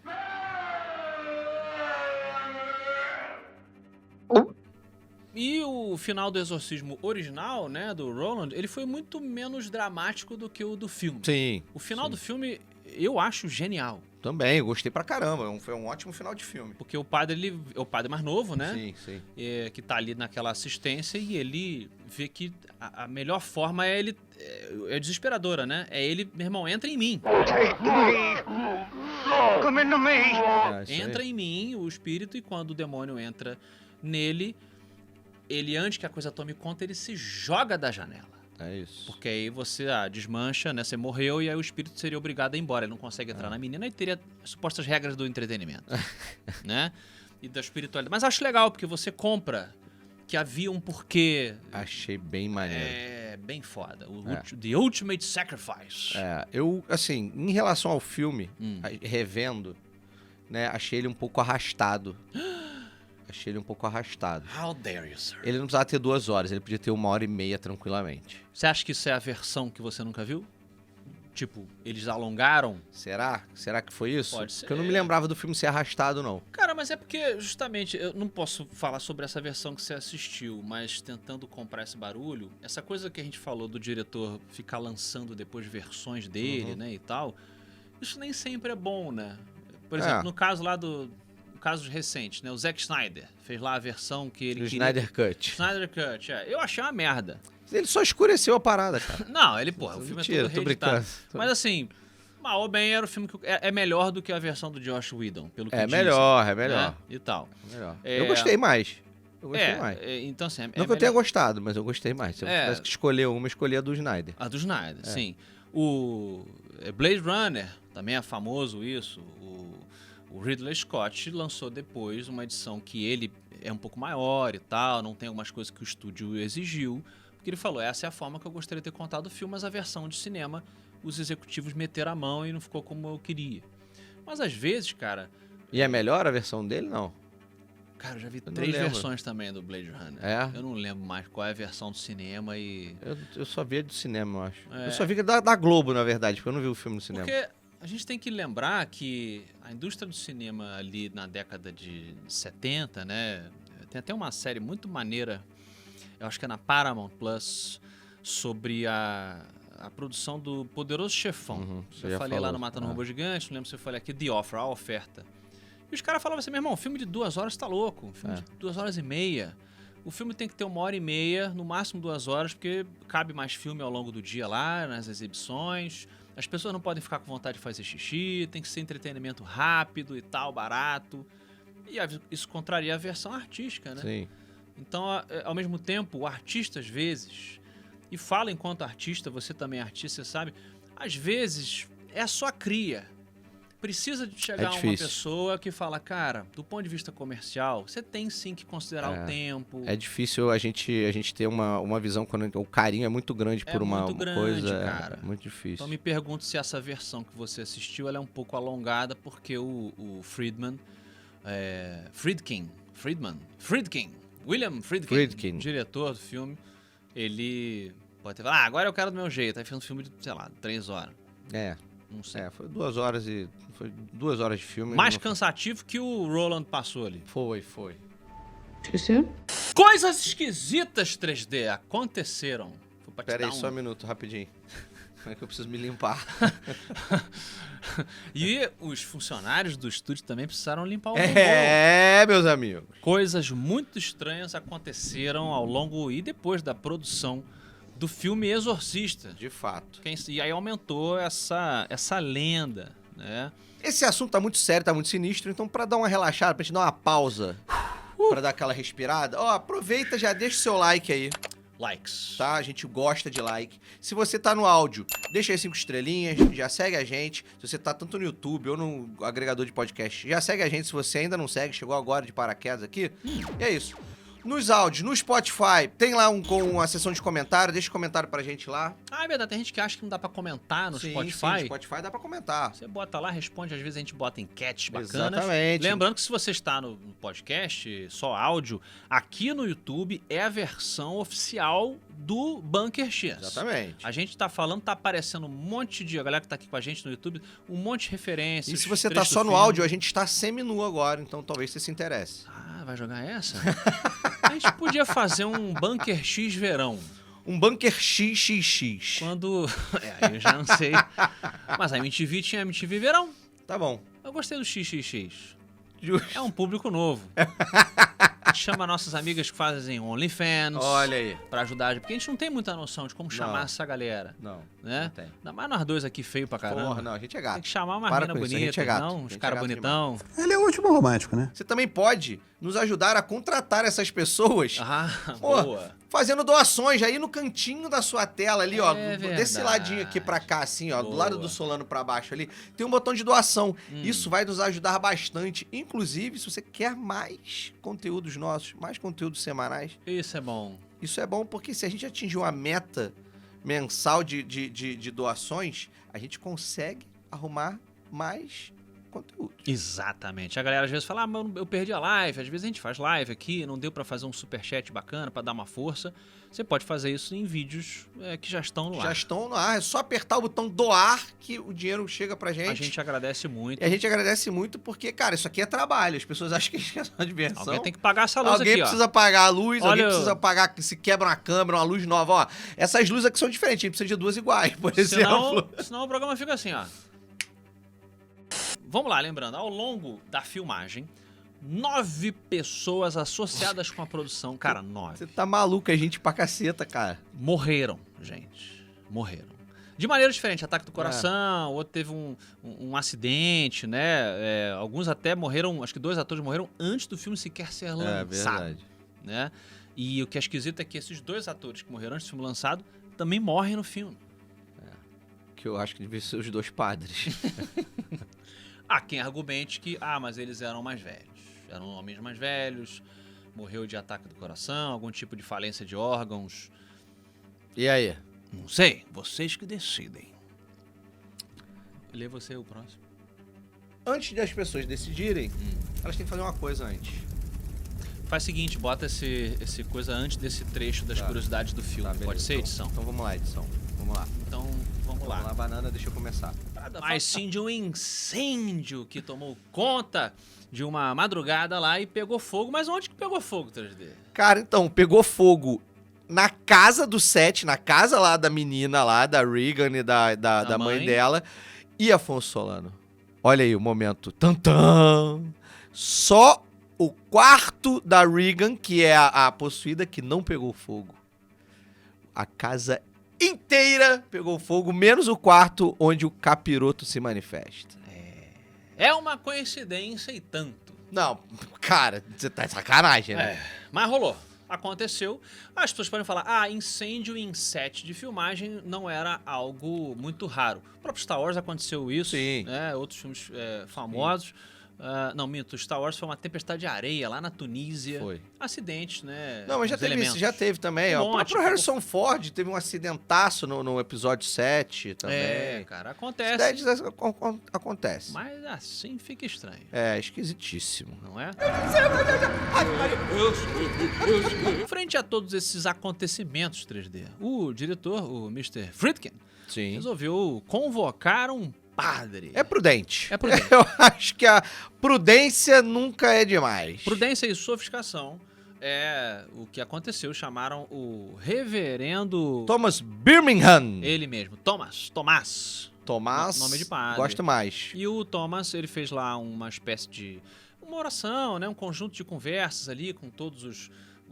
Speaker 1: E o final do Exorcismo original, né, do Roland, ele foi muito menos dramático do que o do filme.
Speaker 2: Sim.
Speaker 1: O final do filme eu acho genial.
Speaker 2: Também, eu gostei pra caramba. Foi um ótimo final de filme.
Speaker 1: Porque o padre, é o padre mais novo, né?
Speaker 2: Sim.
Speaker 1: Que tá ali naquela assistência e ele vê que a melhor forma é ele... É desesperadora, né? É ele, meu irmão, entra em mim. Entra em mim o espírito e quando o demônio entra nele, ele, antes que a coisa tome conta, ele se joga da janela.
Speaker 2: É isso.
Speaker 1: Porque aí você desmancha, né? Você morreu e aí o espírito seria obrigado a ir embora. Ele não consegue entrar na menina e teria as supostas regras do entretenimento, né? E da espiritualidade. Mas acho legal, porque você compra que havia um porquê.
Speaker 2: Achei bem maneiro.
Speaker 1: É bem foda. The Ultimate Sacrifice.
Speaker 2: Eu, assim, em relação ao filme, revendo, né? Achei ele um pouco arrastado.
Speaker 1: How dare you, sir?
Speaker 2: Ele não precisava ter 2 horas, ele podia ter 1h30 tranquilamente.
Speaker 1: Você acha que isso é a versão que você nunca viu? Tipo, eles alongaram?
Speaker 2: Será? Será que foi isso?
Speaker 1: Pode ser.
Speaker 2: Porque eu não me lembrava do filme ser arrastado, não.
Speaker 1: Cara, mas é porque, justamente, eu não posso falar sobre essa versão que você assistiu, mas tentando comprar esse barulho, essa coisa que a gente falou do diretor ficar lançando depois versões dele, né, e tal, isso nem sempre é bom, né? Por exemplo, no caso lá casos recentes, né? O Zack Snyder fez lá a versão que ele queria...
Speaker 2: Snyder Cut.
Speaker 1: Snyder Cut, eu achei uma merda.
Speaker 2: Ele só escureceu a parada, cara.
Speaker 1: Não, o filme
Speaker 2: Mentira,
Speaker 1: é todo
Speaker 2: tô
Speaker 1: reeditado.
Speaker 2: brincando.
Speaker 1: Mas assim, mal ou bem, era o filme que é melhor do que a versão do Josh Whedon, pelo que dizem,
Speaker 2: melhor.
Speaker 1: né? E tal.
Speaker 2: Melhor. Eu gostei mais.
Speaker 1: Então assim...
Speaker 2: Não que eu tenha gostado, mas eu gostei mais. Se eu tivesse que escolher uma, eu escolhi a do Snyder.
Speaker 1: A do Snyder, sim. O Blade Runner, também é famoso isso. O Ridley Scott lançou depois uma edição que ele é um pouco maior e tal, não tem algumas coisas que o estúdio exigiu, porque ele falou, essa é a forma que eu gostaria de ter contado o filme, mas a versão de cinema, os executivos meteram a mão e não ficou como eu queria. Mas às vezes, cara...
Speaker 2: E é melhor a versão dele, não?
Speaker 1: Cara, eu já vi 3 versões também do Blade Runner. Eu não lembro mais qual é a versão do cinema e...
Speaker 2: Eu só vi a do cinema, eu acho. Eu só vi a da Globo, na verdade, porque eu não vi o filme no cinema.
Speaker 1: Porque... A gente tem que lembrar que a indústria do cinema ali na década de 70, né? Tem até uma série muito maneira, eu acho que é na Paramount Plus, sobre a produção do Poderoso Chefão. Eu falei lá no Matando Robô Gigante, não lembro se eu falei aqui, The Offer, a oferta. E os caras falavam assim, meu irmão, filme de 2 horas tá louco, um filme de 2 horas e meia. O filme tem que ter 1h30, no máximo 2 horas, porque cabe mais filme ao longo do dia lá, nas exibições... As pessoas não podem ficar com vontade de fazer xixi, tem que ser entretenimento rápido e tal, barato. E isso contraria a versão artística, né?
Speaker 2: Sim.
Speaker 1: Então, ao mesmo tempo, o artista, às vezes, e fala enquanto artista, você também é artista, você sabe, às vezes é a sua cria. Precisa de chegar uma pessoa que fala, cara, do ponto de vista comercial, você tem sim que considerar o tempo.
Speaker 2: É difícil a gente ter uma visão quando o carinho é muito grande por uma coisa.
Speaker 1: Cara.
Speaker 2: É muito difícil.
Speaker 1: Então me pergunto se essa versão que você assistiu ela é um pouco alongada, porque o William Friedkin, diretor do filme, ele pode ter falado, agora eu quero do meu jeito. Aí fez um filme de, sei lá, 3 horas. Não sei.
Speaker 2: Foi 2 horas foi 2 horas de filme.
Speaker 1: Mais cansativo que o Roland passou ali.
Speaker 2: Foi.
Speaker 1: Coisas esquisitas 3D aconteceram.
Speaker 2: Pera aí, só um minuto, rapidinho. Como é que eu preciso me limpar?
Speaker 1: E os funcionários do estúdio também precisaram limpar o robô.
Speaker 2: Meus amigos.
Speaker 1: Coisas muito estranhas aconteceram ao longo e depois da produção do filme Exorcista.
Speaker 2: De fato.
Speaker 1: E aí aumentou essa lenda, né?
Speaker 2: Esse assunto tá muito sério, tá muito sinistro, então pra dar uma relaxada, pra gente dar uma pausa, pra dar aquela respirada, aproveita, já deixa o seu like aí.
Speaker 1: Likes.
Speaker 2: Tá? A gente gosta de like. Se você tá no áudio, deixa aí 5 estrelinhas, já segue a gente. Se você tá tanto no YouTube ou no agregador de podcast, já segue a gente. Se você ainda não segue, chegou agora de paraquedas aqui. E é isso. Nos áudios, no Spotify, tem lá com a seção de comentário, deixa um comentário pra gente lá.
Speaker 1: Ah, é verdade, tem gente que acha que não dá pra comentar no
Speaker 2: Sim,
Speaker 1: Spotify.
Speaker 2: no Spotify dá pra comentar.
Speaker 1: Você bota lá, responde, às vezes a gente bota enquetes bacanas.
Speaker 2: Exatamente.
Speaker 1: Lembrando que se você está no podcast, só áudio, aqui no YouTube é a versão oficial do Bunker X.
Speaker 2: Exatamente.
Speaker 1: A gente tá falando, tá aparecendo um monte de... A galera que tá aqui com a gente no YouTube, um monte de referências.
Speaker 2: E se você tá
Speaker 1: trechos
Speaker 2: só
Speaker 1: do
Speaker 2: no
Speaker 1: filme.
Speaker 2: áudio, a gente tá semi-nu agora, então talvez você se interesse.
Speaker 1: Ah, vai jogar essa? A gente podia fazer um Bunker X verão.
Speaker 2: Um Bunker XXX.
Speaker 1: Quando... aí eu já não sei. Mas a MTV tinha MTV verão.
Speaker 2: Tá bom.
Speaker 1: Eu gostei do XXX.
Speaker 2: Justo.
Speaker 1: É um público novo. A gente chama nossas amigas que fazem OnlyFans.
Speaker 2: Olha aí.
Speaker 1: Pra ajudar. Porque a gente não tem muita noção de como chamar
Speaker 2: Não.
Speaker 1: essa galera.
Speaker 2: Não,
Speaker 1: Né?
Speaker 2: não tem.
Speaker 1: Ainda mais nós dois aqui feio pra caramba.
Speaker 2: Porra, não, a gente é
Speaker 1: Tem
Speaker 2: gato.
Speaker 1: que chamar uma
Speaker 2: Para
Speaker 1: mina
Speaker 2: com isso, a
Speaker 1: bonita,
Speaker 2: gente é gato.
Speaker 1: não?
Speaker 2: A
Speaker 1: Uns
Speaker 2: gente é
Speaker 1: caras
Speaker 2: gato
Speaker 1: bonitão.
Speaker 5: Ele é o último romântico, né?
Speaker 2: Você também pode nos ajudar a contratar essas pessoas
Speaker 1: Ah,
Speaker 2: Pô,
Speaker 1: boa.
Speaker 2: fazendo doações aí no cantinho da sua tela ali, ó.
Speaker 1: É
Speaker 2: Desse
Speaker 1: verdade.
Speaker 2: ladinho aqui pra cá, assim, ó. Do lado
Speaker 1: Boa.
Speaker 2: do Solano pra baixo ali, tem um botão de doação. Isso vai nos ajudar bastante. Inclusive, se você quer mais conteúdos nossos, mais conteúdos semanais,
Speaker 1: Isso é bom.
Speaker 2: isso é bom porque se a gente atingir uma meta mensal de doações, a gente consegue arrumar mais conteúdo.
Speaker 1: Exatamente. A galera às vezes fala, ah, mas eu perdi a live. Às vezes a gente faz live aqui, não deu pra fazer um superchat bacana pra dar uma força. Você pode fazer isso em vídeos que já estão no
Speaker 2: Já
Speaker 1: ar.
Speaker 2: estão no ar, é só apertar o botão doar que o dinheiro chega pra gente.
Speaker 1: A gente agradece muito.
Speaker 2: E a gente agradece muito porque, cara, isso aqui é trabalho. As pessoas acham que isso é só diversão.
Speaker 1: Alguém tem que pagar essa luz
Speaker 2: Alguém
Speaker 1: aqui,
Speaker 2: precisa pagar a luz,
Speaker 1: Olha,
Speaker 2: alguém precisa pagar se quebra uma câmera, uma luz nova. Ó, essas luzes aqui são diferentes, a gente precisa de duas iguais, por
Speaker 1: ó.
Speaker 2: exemplo.
Speaker 1: Senão o programa fica assim, ó. Vamos lá, lembrando, ao longo da filmagem, 9 pessoas associadas com a produção, cara, 9.
Speaker 2: Você tá maluco, é gente pra caceta, cara.
Speaker 1: Morreram, gente. Morreram. De maneira diferente, ataque do coração, outro teve um acidente, né? Alguns até morreram, acho que 2 atores morreram antes do filme sequer ser lançado. Né? E o que é esquisito é que esses 2 atores que morreram antes do filme lançado também morrem no filme.
Speaker 2: Que eu acho que devia ser os 2 padres.
Speaker 1: Há quem argumente que, mas eles eram mais velhos. Eram homens mais velhos, morreu de ataque do coração, algum tipo de falência de órgãos.
Speaker 2: E aí?
Speaker 1: Não sei, vocês que decidem. Lê você o próximo.
Speaker 2: Antes das pessoas decidirem, elas têm que fazer uma coisa antes.
Speaker 1: Faz o seguinte, bota esse coisa antes desse trecho das curiosidades do filme.
Speaker 2: Beleza.
Speaker 1: Pode ser,
Speaker 2: Então-
Speaker 1: edição?
Speaker 2: Então vamos lá, edição. Vamos lá.
Speaker 1: Então, vamos
Speaker 2: Vamos lá,
Speaker 1: lá.
Speaker 2: banana, deixa eu começar.
Speaker 1: Mas sim de um incêndio que tomou conta de uma madrugada lá e pegou fogo. Mas onde que pegou fogo, 3D?
Speaker 2: Cara, então, pegou fogo na casa do set, na casa lá da menina lá, da Regan e da mãe
Speaker 1: mãe.
Speaker 2: dela. E Afonso Solano. Olha aí o momento. Tantã! Só o quarto da Regan, que é a possuída, que não pegou fogo. A casa inteira pegou fogo, menos o quarto onde o capiroto se manifesta.
Speaker 1: É uma coincidência e tanto.
Speaker 2: Não, cara, você tá de sacanagem, né?
Speaker 1: Mas rolou. Aconteceu. As pessoas podem falar, incêndio em set de filmagem não era algo muito raro. O próprio Star Wars aconteceu isso,
Speaker 2: Sim.
Speaker 1: né? Outros filmes famosos. Não, minto, Star Wars foi uma tempestade de areia lá na Tunísia.
Speaker 2: Foi.
Speaker 1: Acidentes, né?
Speaker 2: Não, mas já
Speaker 1: Os
Speaker 2: teve
Speaker 1: elementos.
Speaker 2: isso, já teve também.
Speaker 1: Um
Speaker 2: Ó. O
Speaker 1: monte,
Speaker 2: próprio Harrison Ford teve um acidentaço no episódio 7 também.
Speaker 1: Cara,
Speaker 2: Os
Speaker 1: acontece.
Speaker 2: deads acontece.
Speaker 1: Mas assim fica estranho,
Speaker 2: É, esquisitíssimo.
Speaker 1: não é? Frente a todos esses acontecimentos 3D, o diretor, o Mr. Friedkin,
Speaker 2: Sim.
Speaker 1: resolveu convocar um padre.
Speaker 2: É prudente.
Speaker 1: É prudente.
Speaker 2: Eu acho que a prudência nunca é demais.
Speaker 1: Prudência e sofisticação é o que aconteceu. Chamaram o reverendo...
Speaker 2: Thomas Birmingham.
Speaker 1: Ele mesmo, Tomás.
Speaker 2: Tomás.
Speaker 1: Nome de padre.
Speaker 2: Gosto mais.
Speaker 1: E o Thomas, ele fez lá uma espécie de... uma oração, né? Um conjunto de conversas ali com todos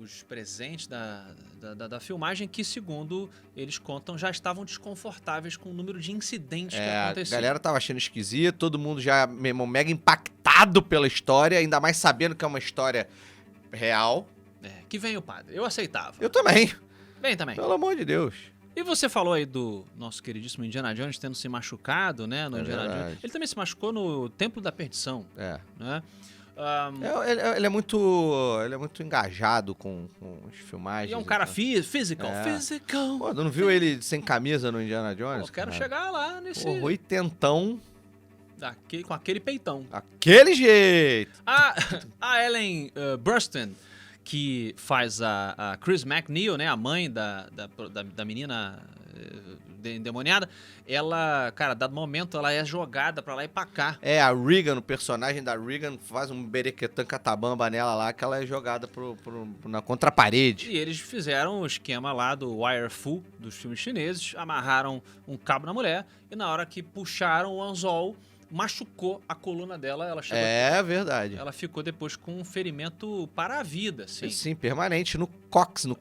Speaker 1: os presentes da filmagem que, segundo eles contam, já estavam desconfortáveis com o número de incidentes que
Speaker 2: A
Speaker 1: aconteciam.
Speaker 2: galera tava achando esquisito, todo mundo já mesmo mega impactado pela história, ainda mais sabendo que é uma história real.
Speaker 1: Que vem o padre. Eu aceitava.
Speaker 2: Eu também,
Speaker 1: Vem também.
Speaker 2: pelo amor de Deus.
Speaker 1: E você falou aí do nosso queridíssimo Indiana Jones tendo se machucado, né? No
Speaker 2: É
Speaker 1: Indiana
Speaker 2: verdade.
Speaker 1: Jones. Ele também se machucou no Templo da Perdição,
Speaker 2: É.
Speaker 1: né?
Speaker 2: Ele é muito engajado com as filmagens.
Speaker 1: E é um
Speaker 2: e
Speaker 1: cara
Speaker 2: tal.
Speaker 1: physical.
Speaker 2: Pô, não viu ele sem camisa no Indiana Jones?
Speaker 1: Pô, quero
Speaker 2: cara?
Speaker 1: chegar lá nesse...
Speaker 2: Pô, oitentão,
Speaker 1: com aquele peitão.
Speaker 2: aquele jeito.
Speaker 1: A Ellen Burstyn, que faz a Chris McNeil, né? A mãe da menina endemoniada, ela, cara, dado momento, ela é jogada pra lá e pra cá.
Speaker 2: É, a Regan, o personagem da Regan, faz um berequetã catabamba nela lá, que ela é jogada na contra-parede.
Speaker 1: E eles fizeram o esquema lá do wire fu dos filmes chineses, amarraram um cabo na mulher e na hora que puxaram o anzol, machucou a coluna dela, ela chegou...
Speaker 2: É verdade.
Speaker 1: Ela ficou depois com um ferimento para a vida, assim.
Speaker 2: Sim, permanente, no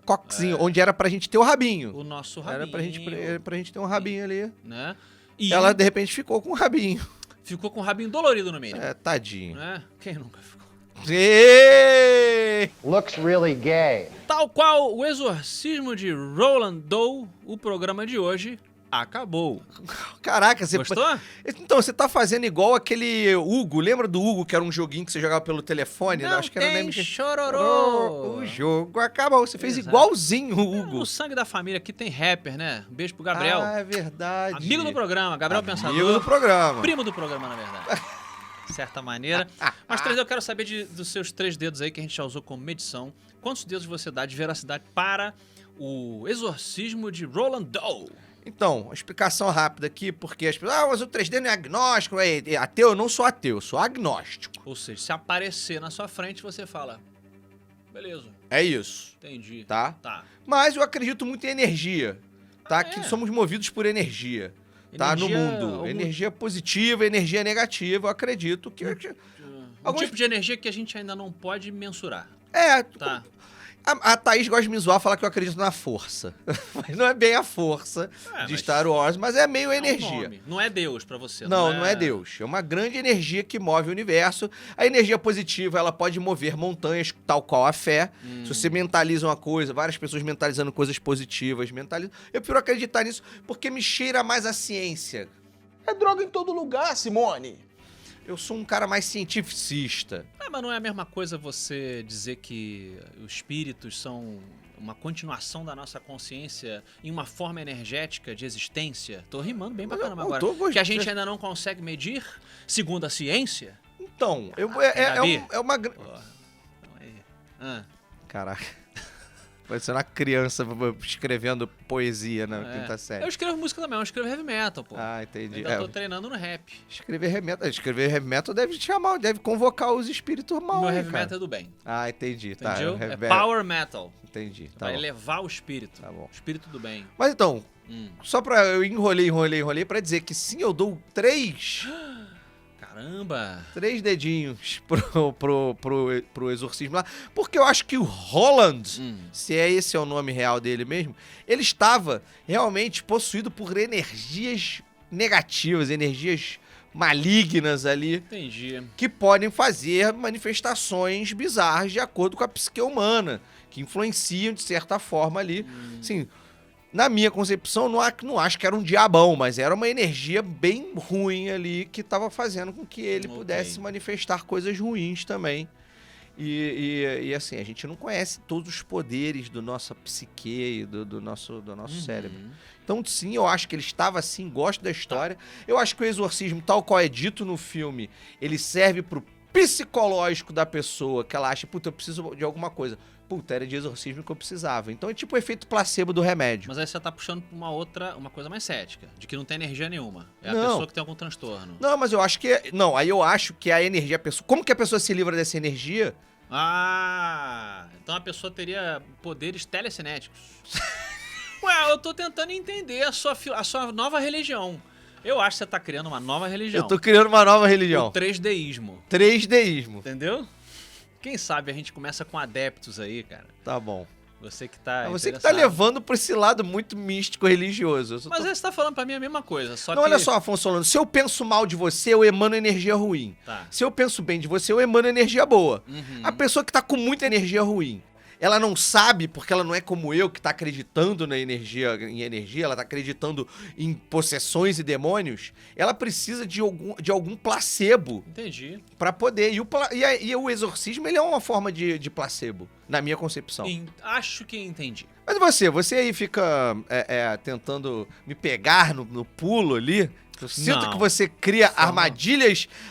Speaker 2: coxinho, onde era pra gente ter o rabinho.
Speaker 1: O nosso rabinho.
Speaker 2: Era pra gente ter um rabinho ali.
Speaker 1: Né? E
Speaker 2: Ela, de repente, ficou com o rabinho.
Speaker 1: ficou com o rabinho dolorido no mínimo.
Speaker 2: É, tadinho.
Speaker 1: Né? Quem nunca ficou?
Speaker 2: Ê!
Speaker 4: Looks really gay.
Speaker 1: Tal qual o exorcismo de Roland Doe, o programa de hoje acabou.
Speaker 2: Caraca, você...
Speaker 1: Gostou?
Speaker 2: Então, você tá fazendo igual aquele Hugo. Lembra do Hugo, que era um joguinho que você jogava pelo telefone?
Speaker 1: Não
Speaker 2: Acho que era
Speaker 1: tem
Speaker 2: mesmo que...
Speaker 1: chororô.
Speaker 2: O jogo acabou. Você fez
Speaker 1: Exato.
Speaker 2: igualzinho o Hugo.
Speaker 1: No sangue da família aqui tem rapper, né? Um beijo pro Gabriel.
Speaker 2: Ah, é verdade.
Speaker 1: Amigo do programa, Gabriel
Speaker 2: Amigo
Speaker 1: Pensador.
Speaker 2: do programa.
Speaker 1: Primo do programa, na verdade. De certa maneira. Mas, 3D, eu quero saber dos seus 3 dedos aí que a gente já usou como medição. Quantos dedos você dá de veracidade para o exorcismo de Roland Doe?
Speaker 2: Então, uma explicação rápida aqui, porque as pessoas... Ah, mas o 3D não é agnóstico, é ateu. Eu não sou ateu, eu sou agnóstico.
Speaker 1: Ou seja, se aparecer na sua frente, você fala... Beleza,
Speaker 2: É isso,
Speaker 1: entendi.
Speaker 2: tá?
Speaker 1: Tá.
Speaker 2: Mas eu acredito muito em energia, tá?
Speaker 1: Ah, é?
Speaker 2: Que somos movidos por energia, tá? No
Speaker 1: Energia,
Speaker 2: mundo.
Speaker 1: algum-
Speaker 2: Energia positiva, energia negativa, eu acredito que...
Speaker 1: Um
Speaker 2: Alguns-
Speaker 1: tipo de energia que a gente ainda não pode mensurar.
Speaker 2: É,
Speaker 1: Tá.
Speaker 2: a Thaís gosta de me zoar, falar que eu acredito na força. Mas não é bem a força de
Speaker 1: mas
Speaker 2: Star Wars, mas é meio
Speaker 1: é um
Speaker 2: energia.
Speaker 1: nome. Não é Deus pra você.
Speaker 2: Não é Deus. É uma grande energia que move o universo. A energia positiva, ela pode mover montanhas, tal qual a fé. Se você mentaliza uma coisa, várias pessoas mentalizando coisas positivas, eu prefiro acreditar nisso porque me cheira mais a ciência.
Speaker 3: É droga em todo lugar, Simone.
Speaker 2: Eu sou um cara mais cientificista.
Speaker 1: Mas não é a mesma coisa você dizer que os espíritos são uma continuação da nossa consciência em uma forma energética de existência? Tô rimando bem pra caramba agora. Que a gente ainda não consegue medir, segundo a ciência?
Speaker 2: Então,
Speaker 1: Gabi.
Speaker 2: é uma...
Speaker 1: Pô, então aí.
Speaker 2: Caraca. Parece uma criança escrevendo poesia na
Speaker 1: É.
Speaker 2: quinta série.
Speaker 1: Eu escrevo música também, eu escrevo heavy metal, pô.
Speaker 2: Ah, entendi.
Speaker 1: Ainda tô treinando no rap.
Speaker 2: Escrever heavy metal deve chamar, deve convocar os espíritos mal,
Speaker 1: Meu
Speaker 2: hein,
Speaker 1: heavy
Speaker 2: cara?
Speaker 1: metal é do bem.
Speaker 2: Ah, entendi.
Speaker 1: Entendeu?
Speaker 2: Tá,
Speaker 1: É power metal.
Speaker 2: Entendi. Tá
Speaker 1: Vai
Speaker 2: bom.
Speaker 1: elevar o espírito.
Speaker 2: Tá bom.
Speaker 1: O espírito do bem.
Speaker 2: Mas então,
Speaker 1: Hum.
Speaker 2: só pra... Eu enrolei pra dizer que sim, eu dou 3
Speaker 1: Caramba!
Speaker 2: dedinhos pro exorcismo lá. Porque eu acho que o Roland, se esse é o nome real dele mesmo, ele estava realmente possuído por energias negativas, energias malignas ali,
Speaker 1: Entendi.
Speaker 2: que podem fazer manifestações bizarras de acordo com a psique humana, que influenciam de certa forma ali. Assim, na minha concepção, não acho que era um diabão, mas era uma energia bem ruim ali que estava fazendo com que ele
Speaker 1: Ok.
Speaker 2: pudesse manifestar coisas ruins também. E assim, a gente não conhece todos os poderes do nossa psique, do nosso cérebro. Então, sim, eu acho que ele estava assim, gosto da história. Eu acho que o exorcismo, tal qual é dito no filme, ele serve pro psicológico da pessoa, que ela acha, puta, eu preciso de alguma coisa. Puta, era de exorcismo que eu precisava. Então é tipo o efeito placebo do remédio.
Speaker 1: Mas aí você tá puxando pra uma coisa mais cética, de que não tem energia nenhuma. É a
Speaker 2: Não.
Speaker 1: pessoa que tem algum transtorno.
Speaker 2: Não, mas eu acho que... Não, aí eu acho que a energia... A pessoa, como que a pessoa se livra dessa energia?
Speaker 1: Ah, então a pessoa teria poderes telecinéticos. Ué, eu tô tentando entender a sua nova religião. Eu acho que você tá criando uma nova religião.
Speaker 2: Eu tô criando uma nova religião.
Speaker 1: O 3Dismo.
Speaker 2: 3Dismo.
Speaker 1: Entendeu? Quem sabe a gente começa com adeptos aí, cara.
Speaker 2: Tá bom.
Speaker 1: Você que tá
Speaker 2: É você que tá
Speaker 1: interessado.
Speaker 2: levando pra esse lado muito místico, religioso. Eu só
Speaker 1: Mas
Speaker 2: tô...
Speaker 1: aí você tá falando pra mim a mesma coisa, só
Speaker 2: Não,
Speaker 1: que...
Speaker 2: olha só, Afonso Solano. Se eu penso mal de você, eu emano energia ruim.
Speaker 1: Tá.
Speaker 2: Se eu penso bem de você, eu emano energia boa.
Speaker 1: Uhum.
Speaker 2: A pessoa que tá com muita energia ruim, ela não sabe, porque ela não é como eu, que tá acreditando em energia, ela tá acreditando em possessões e demônios, ela precisa de algum placebo
Speaker 1: Entendi.
Speaker 2: pra poder. E o exorcismo, ele é uma forma de placebo, na minha concepção.
Speaker 1: Acho que entendi.
Speaker 2: Mas você aí fica tentando me pegar no pulo ali. Eu sinto
Speaker 1: Não,
Speaker 2: que você cria
Speaker 1: forma.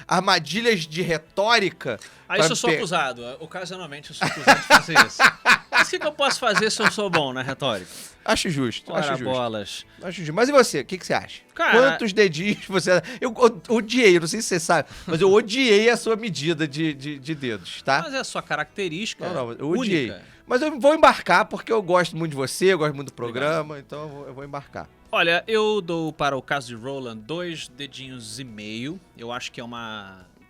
Speaker 2: armadilhas de retórica.
Speaker 1: Aí
Speaker 2: pra
Speaker 1: se eu sou
Speaker 2: me
Speaker 1: acusado, ocasionalmente eu sou acusado de fazer isso. Mas o que eu posso fazer se eu sou bom na retórica?
Speaker 2: Acho justo,
Speaker 1: Ora
Speaker 2: acho justo.
Speaker 1: bolas.
Speaker 2: Acho justo. Mas e você? O que você acha?
Speaker 1: Cara-
Speaker 2: Quantos dedinhos você... Eu odiei, não sei se você sabe, mas eu odiei a sua medida de dedos, tá?
Speaker 1: Mas é a sua característica
Speaker 2: Não, eu odiei.
Speaker 1: única.
Speaker 2: Mas eu vou embarcar porque eu gosto muito de você, eu gosto muito do programa, então eu vou embarcar.
Speaker 1: Olha, eu dou para o caso de Roland 2,5 dedinhos. Eu acho que é um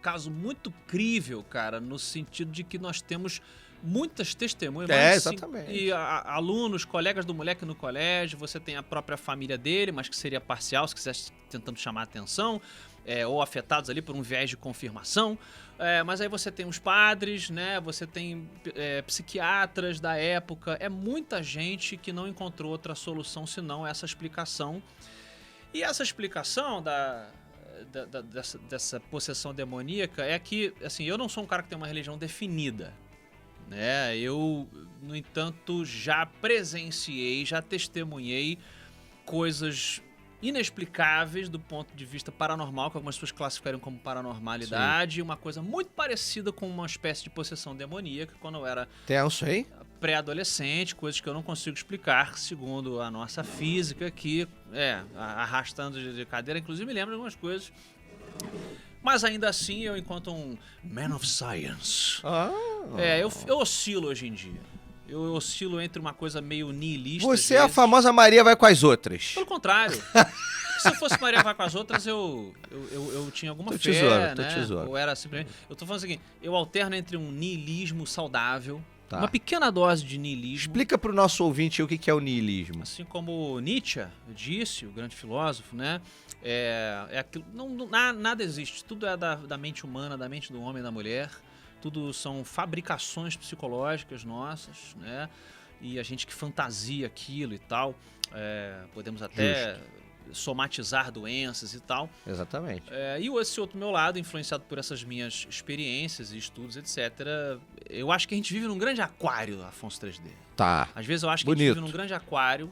Speaker 1: caso muito crível, cara, no sentido de que nós temos muitas testemunhas.
Speaker 2: Exatamente.
Speaker 1: E alunos, colegas do moleque no colégio, você tem a própria família dele, mas que seria parcial, se quisesse tentando chamar a atenção, ou afetados ali por um viés de confirmação. Mas aí você tem os padres, né? Você tem psiquiatras da época. É muita gente que não encontrou outra solução senão essa explicação. E essa explicação dessa possessão demoníaca é que, assim, eu não sou um cara que tem uma religião definida, né? Eu, no entanto, já presenciei, já testemunhei coisas inexplicáveis do ponto de vista paranormal, que algumas pessoas classificariam como paranormalidade, uma coisa muito parecida com uma espécie de possessão demoníaca, quando eu era
Speaker 2: Tenso, hein?
Speaker 1: pré-adolescente, coisas que eu não consigo explicar, segundo a nossa física, que arrastando de cadeira, inclusive me lembra de algumas coisas. Mas ainda assim, eu encontro um man of science. Eu oscilo hoje em dia. Eu oscilo entre uma coisa meio niilista.
Speaker 2: Você
Speaker 1: às
Speaker 2: é a
Speaker 1: vezes.
Speaker 2: famosa Maria vai com as outras.
Speaker 1: Pelo contrário. Se eu fosse Maria vai com as outras, eu tinha alguma
Speaker 2: Tô
Speaker 1: fé,
Speaker 2: te zoando,
Speaker 1: né?
Speaker 2: tô te zoando.
Speaker 1: Ou era simplesmente... Eu tô falando o seguinte, eu alterno entre um niilismo saudável,
Speaker 2: Tá.
Speaker 1: uma pequena dose de niilismo.
Speaker 2: Explica pro nosso ouvinte o que é o niilismo.
Speaker 1: Assim como Nietzsche disse, o grande filósofo, né? Aquilo, nada existe. Tudo é da mente humana, da mente do homem e da mulher. Tudo são fabricações psicológicas nossas, né? E a gente que fantasia aquilo e tal. Podemos até somatizar doenças e tal.
Speaker 2: Exatamente.
Speaker 1: E esse outro meu lado, influenciado por essas minhas experiências e estudos, etc., eu acho que a gente vive num grande aquário, Afonso 3D.
Speaker 2: Tá.
Speaker 1: Às vezes eu acho que a gente vive num grande aquário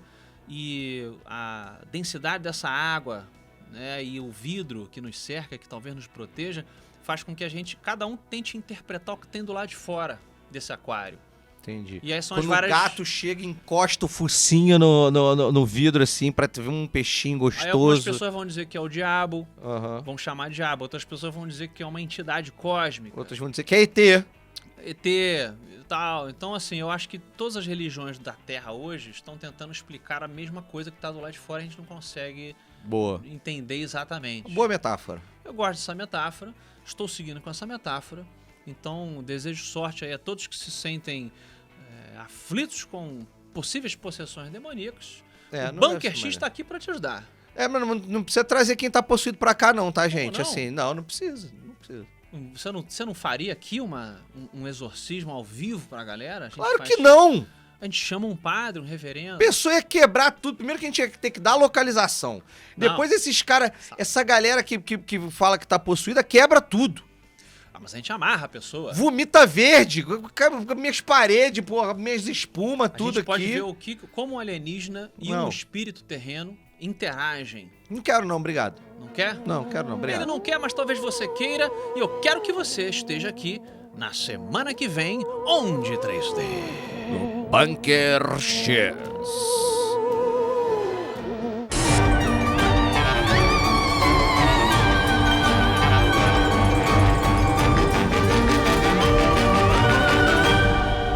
Speaker 1: e a densidade dessa água, né, e o vidro que nos cerca, que talvez nos proteja, faz com que cada um tente interpretar o que tem do lado de fora desse aquário.
Speaker 2: Entendi.
Speaker 1: E aí são
Speaker 2: Quando
Speaker 1: as várias...
Speaker 2: o gato chega e encosta o focinho no vidro, assim, pra ver um peixinho gostoso.
Speaker 1: Aí algumas pessoas vão dizer que é o diabo,
Speaker 2: Aham.
Speaker 1: vão chamar de diabo. Outras pessoas vão dizer que é uma entidade cósmica.
Speaker 2: Outros vão dizer que é ET.
Speaker 1: ET e tal. Então, assim, eu acho que todas as religiões da Terra hoje estão tentando explicar a mesma coisa que está do lado de fora e a gente não consegue
Speaker 2: Boa.
Speaker 1: entender exatamente.
Speaker 2: Boa metáfora.
Speaker 1: Eu gosto dessa metáfora, estou seguindo com essa metáfora, então desejo sorte aí a todos que se sentem aflitos com possíveis possessões demoníacas. O Bunker X está aqui para te ajudar.
Speaker 2: Mas não precisa trazer quem tá possuído pra cá não, tá, gente?
Speaker 1: não?
Speaker 2: Assim, não precisa.
Speaker 1: Você não faria aqui um exorcismo ao vivo pra galera?
Speaker 2: Claro que não!
Speaker 1: A gente chama um padre, um reverendo.
Speaker 2: A pessoa ia quebrar tudo. Primeiro que a gente ia ter que dar a localização.
Speaker 1: Não.
Speaker 2: Depois esses caras, essa galera que fala que tá possuída, quebra tudo.
Speaker 1: Mas a gente amarra a pessoa.
Speaker 2: Vomita verde, minhas paredes, porra, minhas espumas,
Speaker 1: A
Speaker 2: tudo
Speaker 1: gente pode
Speaker 2: aqui.
Speaker 1: ver como um alienígena e
Speaker 2: Não.
Speaker 1: um espírito terreno interagem.
Speaker 2: Não quero não, obrigado.
Speaker 1: Não quer?
Speaker 2: Não, quero não, obrigado.
Speaker 1: Ele não quer, mas talvez você queira. E eu quero que você esteja aqui na semana que vem, onde 3D?
Speaker 2: Bunker X.